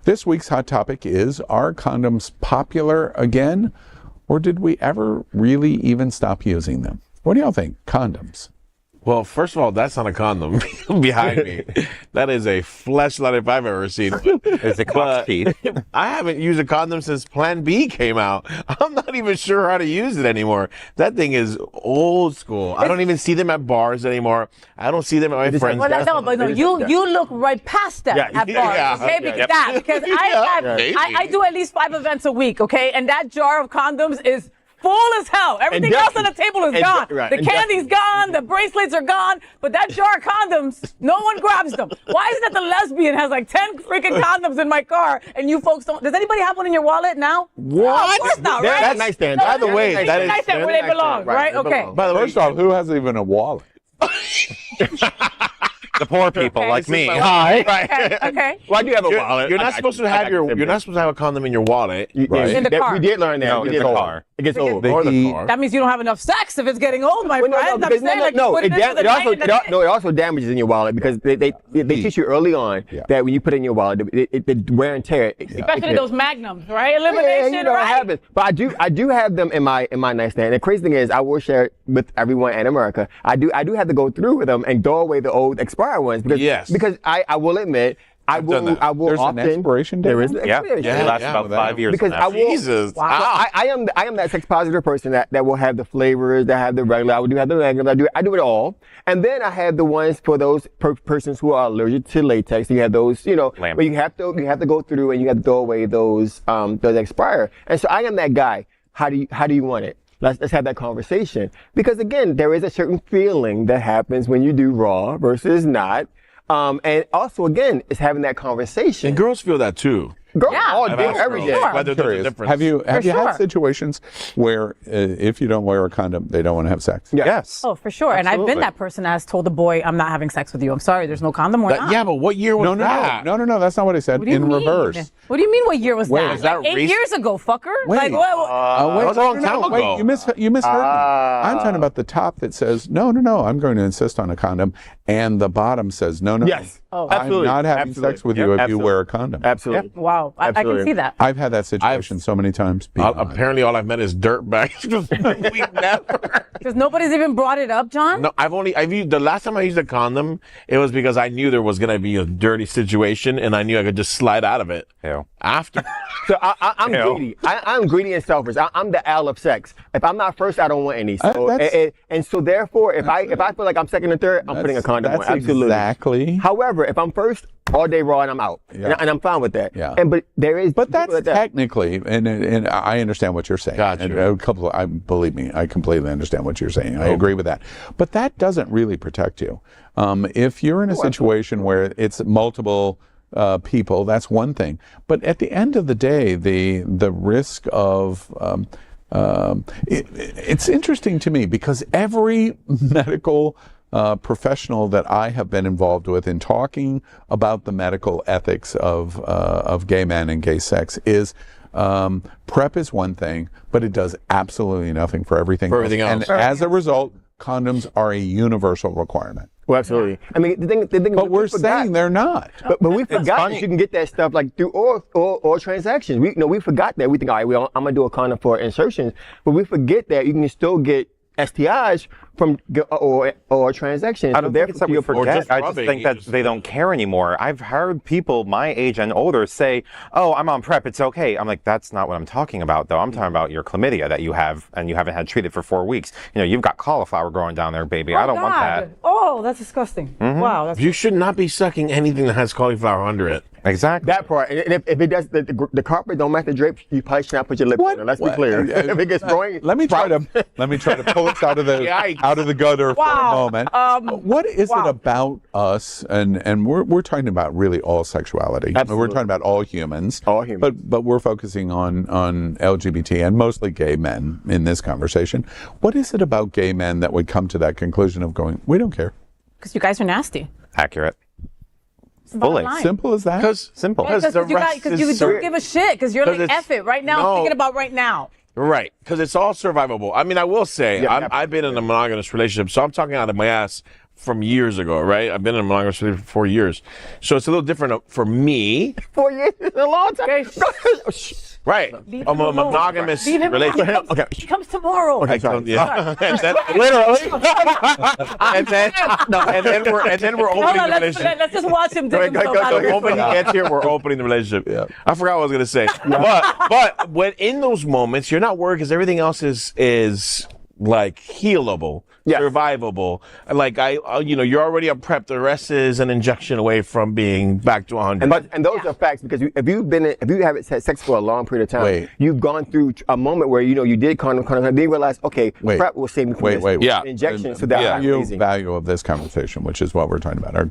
This week's hot topic is, are condoms popular again, or did we ever really even stop using them? What do y'all think? Condoms. Well, first of all, that's not a condom behind me. That is a fleshlight if I've ever seen one. It's a cock's teeth. I haven't used a condom since Plan B came out. I'm not even sure how to use it anymore. That thing is old school. I don't even see them at bars anymore. I don't see them at my friends' Well, no, but no, you look right past that at bars, okay? Because I do at least 5 events a week, okay? And that jar of condoms is full as hell. Everything else on the table is gone. Right. The candy's gone. The bracelets are gone. But that jar of condoms, no one grabs them. Why is it that the lesbian has like 10 freaking condoms in my car and you folks don't? Does anybody have one in your wallet now? What? No, of course not, right? That's nightstand. No, By the way, that is nightstand where they belong, right? Okay. By the way, First off, who has even a wallet? The poor people like me. Hi. Okay. Well, I do have a wallet. You're not supposed to have a condom in your wallet. Right. In the car. We did learn that. No, We in did the learn. car. It gets old. Or the car. That means you don't have enough sex if it's getting old, my Well, friend. because it also damages in your wallet because they teach you early on that when you put it in your wallet, the wear and tear. Especially those magnums, right? Elimination, you know what happens. But I do have them in my nightstand. The crazy thing is, I will share it with everyone in America. I do have to go through with them and throw away the old expired ones because I will admit. I will There's often. an expiration date. There is an expiration date. It lasts about 5 years. Because I will. Jesus. Wow. I am that sex positive person that will have the flavors, that have the regular. I would do have the regular. I do it all. And then I have the ones for those persons who are allergic to latex. You have those, but you have to go through and you have to throw away those expire. And so I am that guy. How do you want it? Let's have that conversation. Because again, there is a certain feeling that happens when you do raw versus not. And also, again, it's having that conversation. And girls feel that too. Girls all do every day. Whether there's a difference. Have you had situations where if you don't wear a condom, they don't want to have sex? Yes. Oh, for sure. Absolutely. And I've been that person that has told the boy, I'm not having sex with you. I'm sorry, there's no condom or not. Yeah, but what year was that? No, that's not what I said. What do you In mean? reverse. What do you mean? What year was that? is that Like 8 recent? years ago, fucker. Wait. Like, what? That was a long time ago. Wait, you misheard me. I'm talking about the top that says, no, I'm going to insist on a condom, and the bottom says, no. Yes. Oh, absolutely. I'm not having sex with you if you wear a condom. Absolutely. Wow. I can see that. I've had that situation so many times. Apparently, all I've met is dirt bags. We never. Because nobody's even brought it up, John? No, I've used the last time I used a condom, it was because I knew there was gonna be a dirty situation, and I knew I could just slide out of it. Ew. After. So I'm greedy. I'm greedy and selfish. I'm the owl of sex. If I'm not first, I don't want any. So and so therefore, if I feel like I'm second or third, I'm putting a condom on. Absolutely. Exactly. However, if I'm first, all day raw and I'm out, and I'm fine with that. Yeah. But that's technically, and I understand what you're saying. Gotcha. And believe me, I completely understand what you're saying. I agree with that. But that doesn't really protect you. If you're in a situation where it's multiple people, that's one thing. But at the end of the day, the risk of it's interesting to me because every medical professional that I have been involved with in talking about the medical ethics of gay men and gay sex is PrEP is one thing, but it does absolutely nothing for everything else. And as a result, condoms are a universal requirement. Well, absolutely. I mean, the thing. But we're saying they're not. But we forgot that you can get that stuff like through oral transactions. We forgot that. We think, all right, I'm gonna do a condom for insertions, but we forget that you can still get STIs from or transactions. I don't think it's that we forget. I just think that they don't care anymore. I've heard people my age and older say, "Oh, I'm on PrEP. It's okay." I'm like, that's not what I'm talking about, though. I'm talking about your chlamydia that you have and you haven't had treated for 4 weeks. You've got cauliflower growing down there, baby. I don't want that. Oh Oh, that's disgusting. Wow. That's You should not be sucking anything that has cauliflower under it. Exactly. That part. And if it does, the carpet don't match the drapes, you probably should not put your lips on it. Let's be clear. If it gets growing, let me try to pull us out of the gutter for a moment. What is it about us? And we're talking about really all sexuality. Absolutely. We're talking about all humans. All humans. But we're focusing on LGBT and mostly gay men in this conversation. What is it about gay men that would come to that conclusion of going, we don't care? Because you guys are nasty. Accurate. Fully. Simple as that? Simple. Because you don't give a shit. Because you're like, F it. Right now, I'm thinking about right now. Right, because it's all survivable. I mean, I will say, I've been in a monogamous relationship, so I'm talking out of my ass from years ago, right? I've been in a monogamous relationship for 4 years. So it's a little different for me. 4 years is a long time. Right. I'm a monogamous relationship. Okay. She comes tomorrow. Okay, sorry. Yeah. And then, literally. and then we're opening the relationship. Let's just watch him dig himself out of The moment he gets here, we're opening the relationship. Yeah. I forgot what I was going to say. But when in those moments, you're not worried because everything else is like healable. Survivable. Like you're already a prep. The rest is an injection away from being back to 100. And those are facts because if you haven't had sex for a long period of time, you've gone through a moment where you did condom, then you realize, okay, prep will save me from this injection. So that's value of this conversation, which is what we're talking about.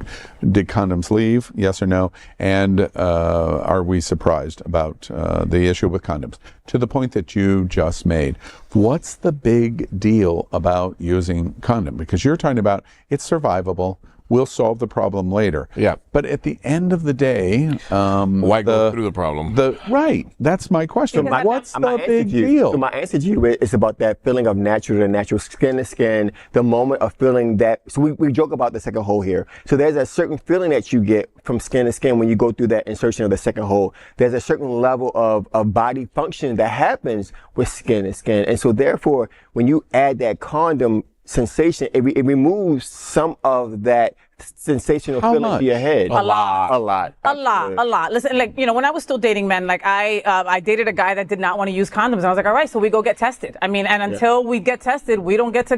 Did condoms leave? Yes or no? And are we surprised about the issue with condoms? To the point that you just made, what's the big deal about using condom? Because you're talking about it's survivable. We'll solve the problem later. Yeah. But at the end of the day, why go through the problem? Right. That's my question. What's the big deal? So my answer to you is about that feeling of natural to natural, skin to skin, the moment of feeling that. So we joke about the second hole here. So there's a certain feeling that you get from skin to skin when you go through that insertion of the second hole. There's a certain level of body function that happens with skin to skin. And so therefore, when you add that condom sensation, it removes some of that sensational feeling to your head. A lot. A lot. Listen, when I was still dating men, I dated a guy that did not want to use condoms. And I was like, all right, so we go get tested. I mean, and until we get tested, we don't get to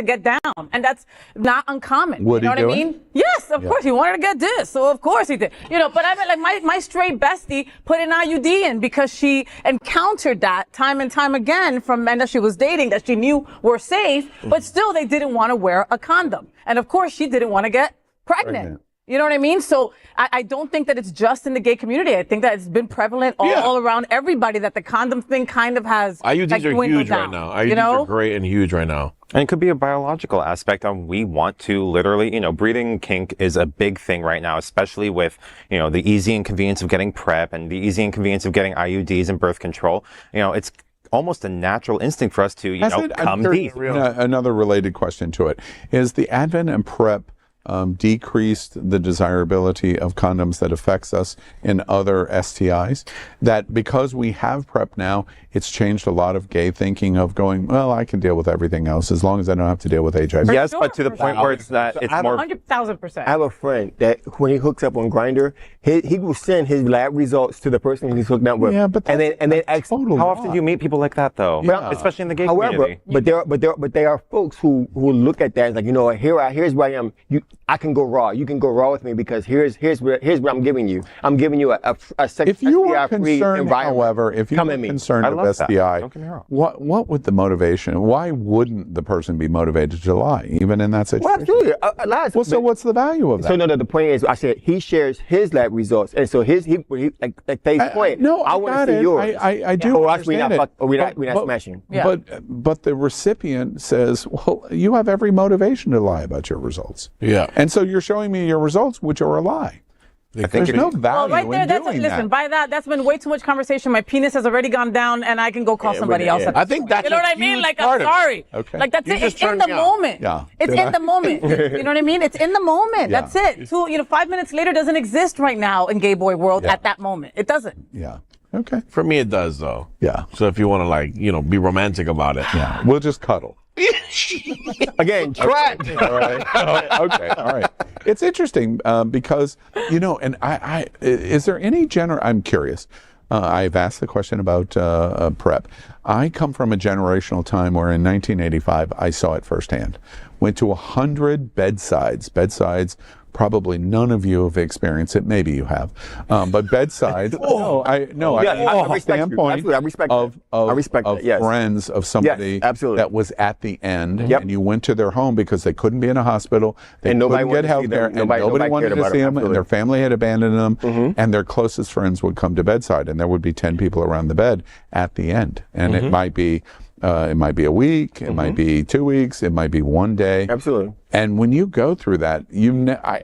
get down. And that's not uncommon. Would you know he what I do mean? Yes, of course. He wanted to get this. So of course he did. But I mean, like my straight bestie put an IUD in because she encountered that time and time again from men that she was dating that she knew were safe, but still they didn't want to wear a condom. And of course she didn't want to get pregnant. You know what I mean? So I don't think that it's just in the gay community. I think that it's been prevalent all around everybody, that the condom thing kind of has IUDs are huge right now. IUDs are great and huge right now. And it could be a biological aspect of we want to literally, breathing kink is a big thing right now, especially with, the easy inconvenience of getting PrEP and the easy inconvenience of getting IUDs and birth control. It's almost a natural instinct for us to, come deep. Another related question to it is the advent and PrEP decreased the desirability of condoms that affects us in other STIs, that because we have PrEP now, it's changed a lot of gay thinking of going, well, I can deal with everything else as long as I don't have to deal with HIV. Yes, but to the point where it's more 100,000%. I have a friend that when he hooks up on Grindr, he will send his lab results to the person he's hooked up with. Yeah, but and then ask, how often do you meet people like that though? Yeah. Especially in the gay community. But there are folks who look at that as like, here's where I am. I can go raw. You can go raw with me because here's what I'm giving you. I'm giving you a sex if you STI are free concerned, environment. however, if you're concerned with STI, Don't get me wrong. what would the motivation? Why wouldn't the person be motivated to lie, even in that situation? Well, absolutely. So what's the value of that? So no, the point is, I said he shares his lab results, and so he like Faye's point. I want to see yours. I do Or else understand it. we're not smashing. Yeah. But the recipient says, well, you have every motivation to lie about your results. Yeah. And so you're showing me your results, which are a lie. I think There's no value right there, in doing listen, by that's been way too much conversation. My penis has already gone down, and I can go call somebody else. I think that's you know what I mean? Like, I'm sorry. Okay. Like, that's it. It's in the moment. Yeah. It's in the moment. You know what I mean? It's in the moment. Yeah. That's it. 5 minutes later doesn't exist right now in gay boy world at that moment. It doesn't. Yeah. Okay. For me, it does, though. Yeah. So if you want to, be romantic about it. Yeah. We'll just cuddle. Again, trapped. All right. Okay. All right. It's interesting because, and is there any I'm curious, I've asked the question about PrEP. I come from a generational time where in 1985 I saw it firsthand. Went to 100 bedsides. Probably none of you have experienced it. Maybe you have, but bedsides. I respect friends of somebody that was at the end, and you went to their home because they couldn't be in a hospital, they couldn't get health care, and nobody wanted to see them, and their family had abandoned them, and their closest friends would come to bedside, and there would be 10 people around the bed at the end, and it might be a week, it might be 2 weeks, it might be 1 day. Absolutely. And when you go through that,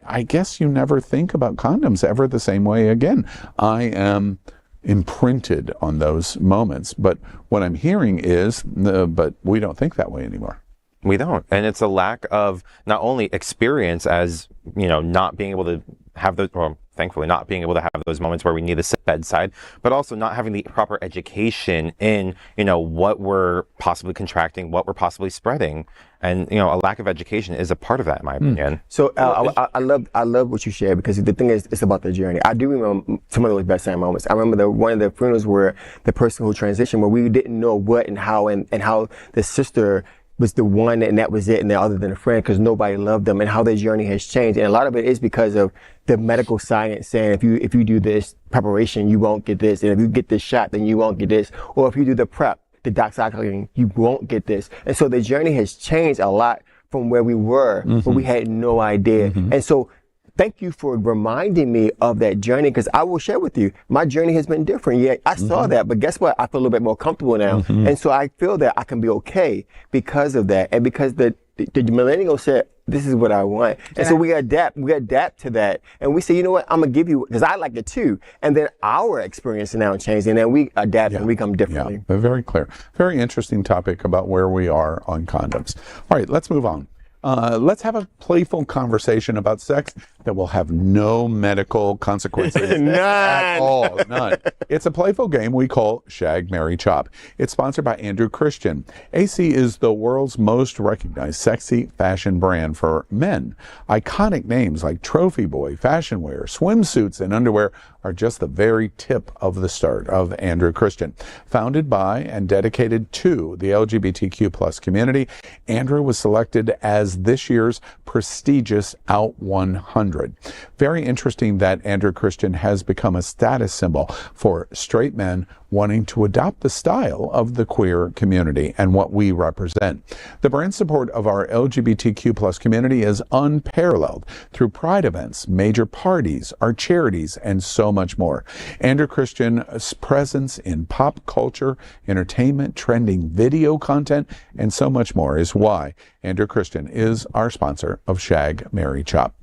I guess you never think about condoms ever the same way again. I am imprinted on those moments. But what I'm hearing is, but we don't think that way anymore. We don't. And it's a lack of not only experience as, not being able to have those, well, thankfully not being able to have those moments where we need to sit bedside, but also not having the proper education in, what we're possibly contracting, what we're possibly spreading. And, a lack of education is a part of that, in my opinion. So I love what you shared, because the thing is, it's about the journey. I do remember some of those bedside moments. I remember one of the funerals where the person who transitioned, where we didn't know what and how the sister was the one, and that was it, and they're other than a friend, because nobody loved them, and how their journey has changed. And a lot of it is because of the medical science saying, if you do this preparation, you won't get this, and if you get this shot, then you won't get this, or if you do the PrEP, the doxycycline, you won't get this. And so the journey has changed a lot from where we were, where we had no idea. And so thank you for reminding me of that journey, because I will share with you, my journey has been different. Yeah, I saw that, but guess what? I feel a little bit more comfortable now. And so I feel that I can be okay because of that. And because the millennial said, this is what I want. And so we adapt to that. And we say, you know what, I'm going to give you, because I like it too. And then our experience now changed, and then we adapt and we come differently. Yeah, very clear. Very interesting topic about where we are on condoms. All right, let's move on. Let's have a playful conversation about sex that will have no medical consequences at all. None. It's a playful game we call Shag, Marry, Chop. It's sponsored by Andrew Christian. AC is the world's most recognized sexy fashion brand for men. Iconic names like Trophy Boy, Fashion Wear, swimsuits, and underwear are just the very tip of the start of Andrew Christian. Founded by and dedicated to the LGBTQ plus community, Andrew was selected as this year's prestigious Out 100. Very interesting that Andrew Christian has become a status symbol for straight men wanting to adopt the style of the queer community and what we represent. The brand support of our LGBTQ plus community is unparalleled through pride events, major parties, our charities, and so much more. Andrew Christian's presence in pop culture, entertainment, trending video content, and so much more is why Andrew Christian is our sponsor of Shag, Marry, Chop.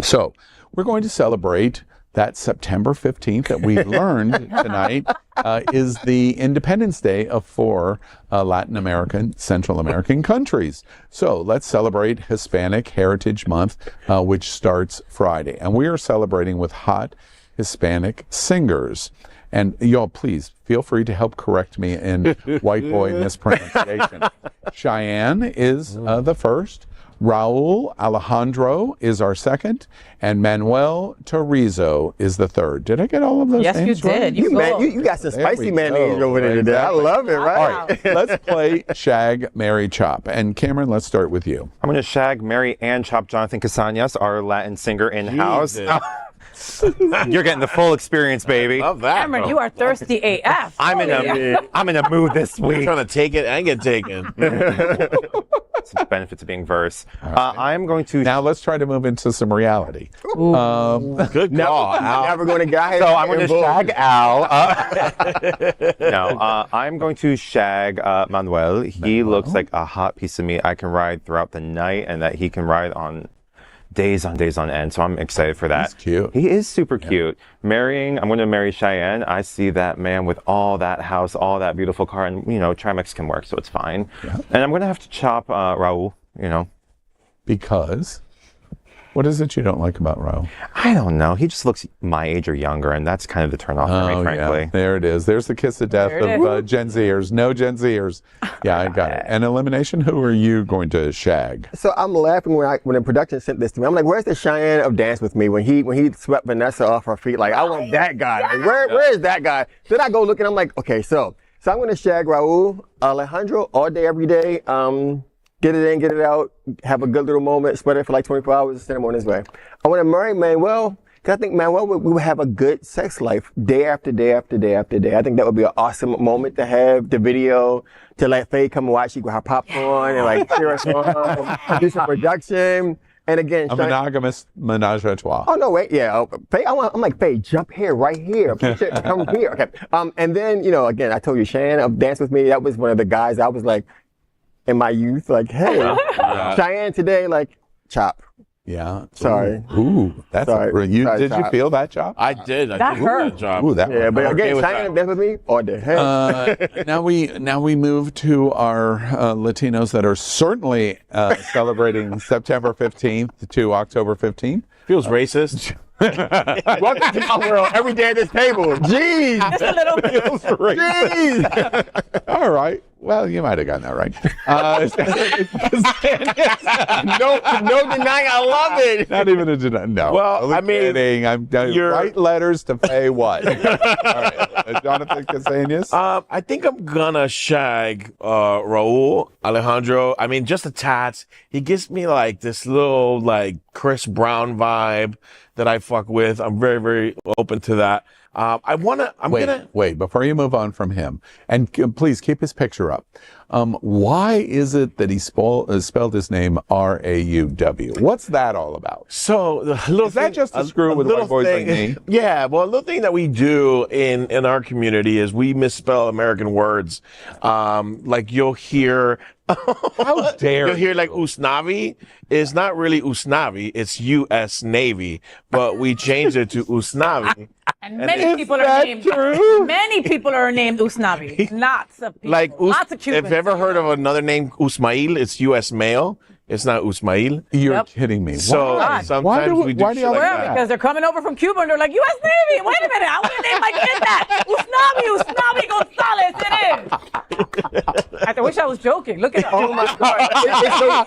So we're going to celebrate that September 15th that we learned tonight is the Independence Day of 4 Latin American, Central American countries. So let's celebrate Hispanic Heritage Month, which starts Friday. And we are celebrating with hot Hispanic singers. And y'all, please feel free to help correct me in white boy mispronunciation. Cheyenne is the first. Raul Alejandro is our second, and Manuel Torizo is the third. Did I get all of those names right? Yes, you did. You got some spicy mayonnaise over there today. I love it, right? All right, let's play Shag, Marry, Chop. And Cameron, let's start with you. I'm going to shag, marry, and chop Jonathan Casañas, our Latin singer in-house. You're getting the full experience, baby. Love that. Cameron, you are thirsty AF. I'm in a mood this week. Trying to take it and get taken. It's the benefits of being verse. I'm going to now. Let's try to move into some reality. Good call, Al. Now we're going to guys. So I'm going to shag Al. I'm going to shag Manuel. He looks like a hot piece of meat I can ride throughout the night, and that he can ride on days on end. So I'm excited for that. He's cute. He is super cute. I'm going to marry Cheyenne. I see that man with all that house, all that beautiful car, and Trimex can work, so it's fine. Yeah. And I'm going to have to chop Raul. Because What is it you don't like about Raul? I don't know. He just looks my age or younger, and that's kind of the turn off for me, frankly. Yeah. There it is. There's the kiss of death of Gen Zers. No Gen Zers. Yeah, I got it. And Elimination, who are you going to shag? So I'm laughing when the production sent this to me. I'm like, where's the Cheyenne of Dance With Me when he swept Vanessa off her feet? Like, I want that guy. Like, where is that guy? Then I go look and I'm like, okay, so I'm going to shag Raul Alejandro all day, every day. Get it in, get it out, have a good little moment, spread it for like 24 hours, and send him on his way. I want to marry Manuel, because I think Manuel we would have a good sex life day after day after day after day. I think that would be an awesome moment to have the video, to let Faye come and watch, she go have popcorn and like cheer us on, do some production. And again, a monogamous menage a trois. Oh, no, wait, yeah. Faye, I'm like, Faye, jump here, right here. Come here. Okay. And then, again, I told you, Cheyenne of Dance With Me, that was one of the guys I was like, in my youth, like, hey, Cheyenne today, like, chop. Yeah. Sorry. Ooh, that's sorry. Did you chop. feel that chop? I did. That hurt. That job. Ooh, that yeah, but again, Cheyenne Dance With Me all day. Hey. Now we move to our Latinos that are certainly celebrating September 15th to October 15th. Feels racist. Welcome to my world. Every day at this table. Jeez. Just a little bit. Jeez. All right. Well, you might have gotten that right. No denying. I love it. Not even a deny. No. Well, I mean, kidding. I'm write letters to FayWhat. All right. Jonathan Casañas. I think I'm gonna shag Raul Alejandro. I mean, just a tats. He gives me like this little like Chris Brown vibe that I fuck with. I'm very, very open to that. Wait, before you move on from him, and please keep his picture up. Why is it that he spelled his name R-A-U-W? What's that all about? So the little is that just to screw with white boys like me? Yeah, well, a little thing that we do in our community is we misspell American words. Like you'll hear. How dare you'll hear like Usnavi. It's not really Usnavi, it's U.S. Navy, but we changed it to Usnavi. And many people are named. Many people are named Usnavi. Lots of people. Like lots of Cubans. If you ever heard of another name, Usmail, it's U.S. male. It's not Usmail. You're kidding me. So sometimes we do shit like that. Because they're coming over from Cuba and they're like, U.S. Navy. Wait a minute. I want to name my kid that. Usnavi Gonzalez. It is. I wish I was joking. Look at that. Oh my God.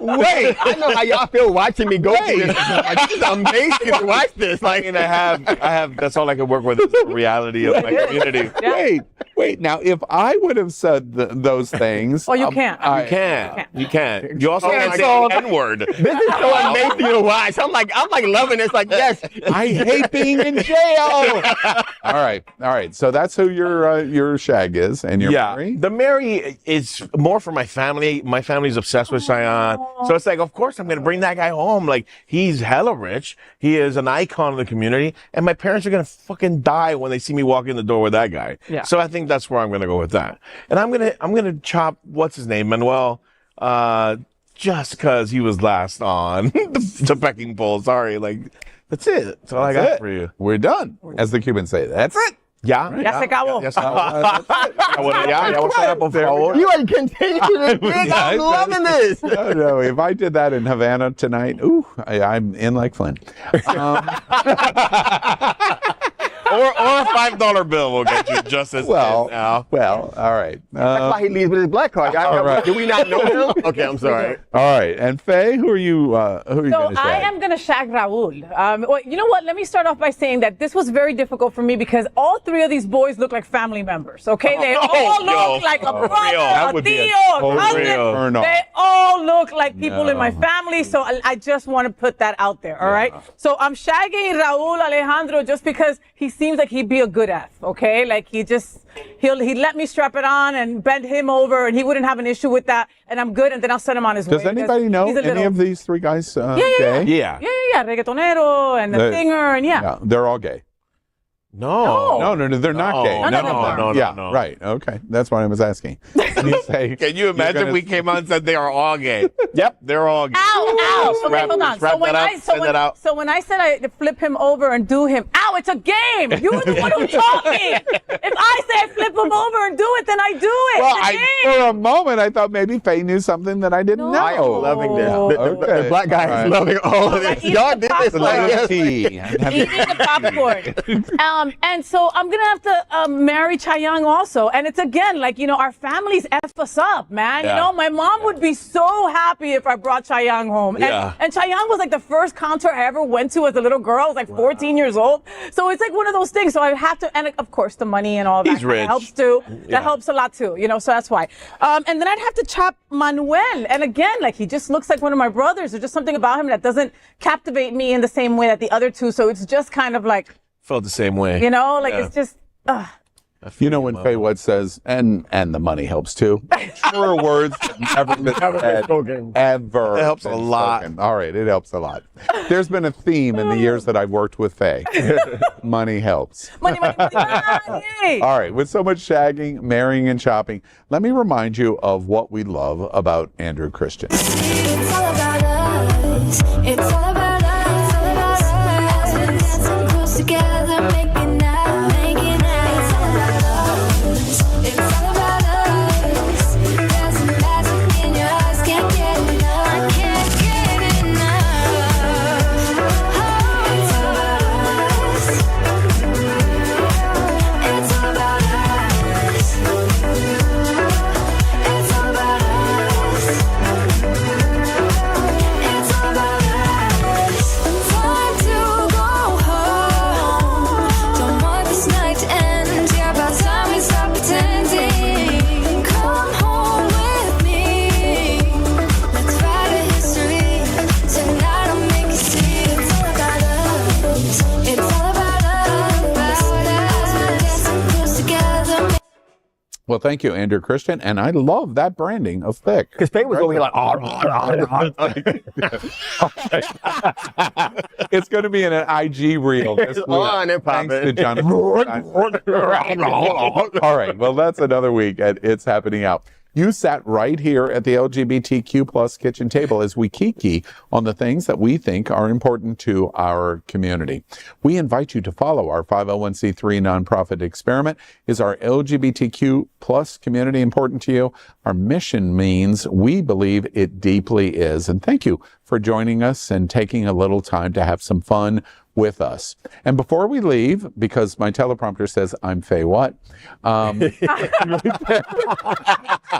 Wait, I know how y'all feel watching me go through this. Like, this is amazing to watch this. Like, I have. That's all I can work with is the reality of my community. Yeah. Wait. Now, if I would have said those things, oh, you can't. You can't. You also can't say the N-word. This is so amazing to watch. I'm like loving this. Like, yes, I hate being in jail. All right. So that's who your shag is, and your Mary. The Mary is more for my family. My family's obsessed with Cheyenne. So it's like, of course, I'm going to bring that guy home. Like, he's hella rich. He is an icon of the community. And my parents are going to fucking die when they see me walk in the door with that guy. Yeah. So I think that's where I'm going to go with that. And I'm going to chop, what's his name? Manuel, just because he was last on the pecking pole. Sorry. Like, that's it. That's all I got for you. We're done. As the Cubans say, that's it. Ya se acabó. You want to continue to dig? I'm loving this. No, if I did that in Havana tonight, I'm in like Flynn. Or a $5 bill will get you just as now. Well, all right. That's why he leaves with his black card. Right. Do we not know him? Okay, I'm sorry. All right. And Faye, who are you going to shag? So I am going to shag Raul. Well, you know what? Let me start off by saying that this was very difficult for me because all three of these boys look like family members, okay? They all look like a brother, a tío, a cousin. They all look like people in my family, so I just want to put that out there, all right? So I'm shagging Raul Alejandro just because he seems like he'd be a good F, okay? Like he'd let me strap it on and bend him over and he wouldn't have an issue with that and I'm good and then I'll send him on his way. Does anybody know any of these three guys gay? Yeah. Reggaetonero and the singer and they're all gay. No, they're not gay. No. Right. Okay. That's what I was asking. Can you imagine we came out and said they are all gay? Yep, they're all gay. Ow. Okay, hold on. So when I said I flip him over and do him, it's a game. You're the one who's talking. If I say I flip flip them over and do it, then I do it. Well, for a moment, I thought maybe Faye knew something that I didn't know. I am loving this. The black guy is loving all of this. Y'all did this like eating the popcorn. And so I'm gonna have to marry Chayanne also. And it's again like, you know, our families F us up, man. Yeah. You know, my mom would be so happy if I brought Chayanne home. And Chayanne was like the first concert I ever went to as a little girl. I was like 14 years old. So it's like one of those things. So I have to, and of course the money and all that He's rich. helps too. That helps a lot too, you know, so that's why. And then I'd have to chop Manuel. And again, like he just looks like one of my brothers. There's just something about him that doesn't captivate me in the same way that the other two. So it's just kind of like, Felt the same way. you know, like it's just, You know when FayWhat says, and the money helps too. Truer words have never been said ever. It helps a lot. Spoken. All right, it helps a lot. There's been a theme in the years that I've worked with Faye. Money helps. money. All right, with so much shagging, marrying, and shopping, let me remind you of what we love about Andrew Christian. It's all about us. It's all about us. Dancing close together, making out, making out. It's all about us. It's all about us. There's a magic in your eyes, can't get enough. Can't get enough. Oh, it's all about us. It's all about us. It's all about us. It's all about us. Time to go home. Don't want this night to end. Yeah, about time we stop pretending. Come home with me. Let's write a history. Tonight I'll make you see. It's all about us. It's all about us. Dancing close together. Well, thank you, Andrew Christian, and I love that branding of thick. Because Faye was over here like, It's going to be in an IG reel this week. Thanks to Jonathan. All right, well, that's another week at It's Happening Out. You sat right here at the LGBTQ plus kitchen table as we kiki on the things that we think are important to our community. We invite you to follow our 501c3 nonprofit experiment. Is our LGBTQ plus community important to you? Our mission means we believe it deeply is. And thank you for joining us and taking a little time to have some fun with us. And before we leave, because my teleprompter says I'm FayWhat,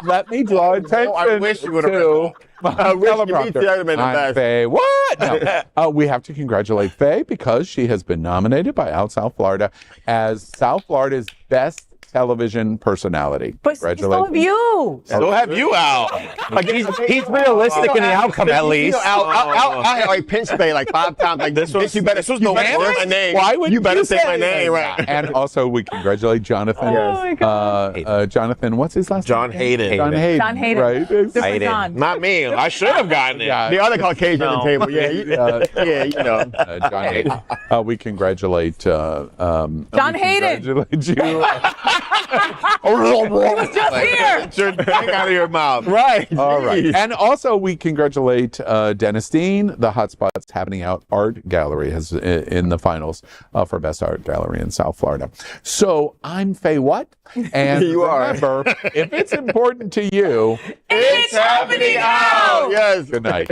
let me draw attention I wish you would have to my teleprompter. I'm FayWhat. No. We have to congratulate Faye because she has been nominated by Out South Florida as South Florida's best television personality. But so have you. So have you, Al. Like he's realistic in the outcome at least. I like pinched Faye like 5 times. Like This was say my name. Why would you better say my it? name, right? And also we congratulate Jonathan. Jonathan, what's his last John name? Hayden. John Hayden. John Hayden. Right? Different John. Not me. I should have gotten it. Yeah. The other Caucasian on the table. Yeah, you know. John Hayden. We congratulate John Hayden. Congratulate you. He was just here. Get your thing out of your mouth. Right. All right. And also we congratulate Dennis Dean. The Hotspots Happening Out Art Gallery has in the finals for Best Art Gallery in South Florida. So I'm FayWhat. And You are. remember, if it's important to you, It's happening out. Yes. good night.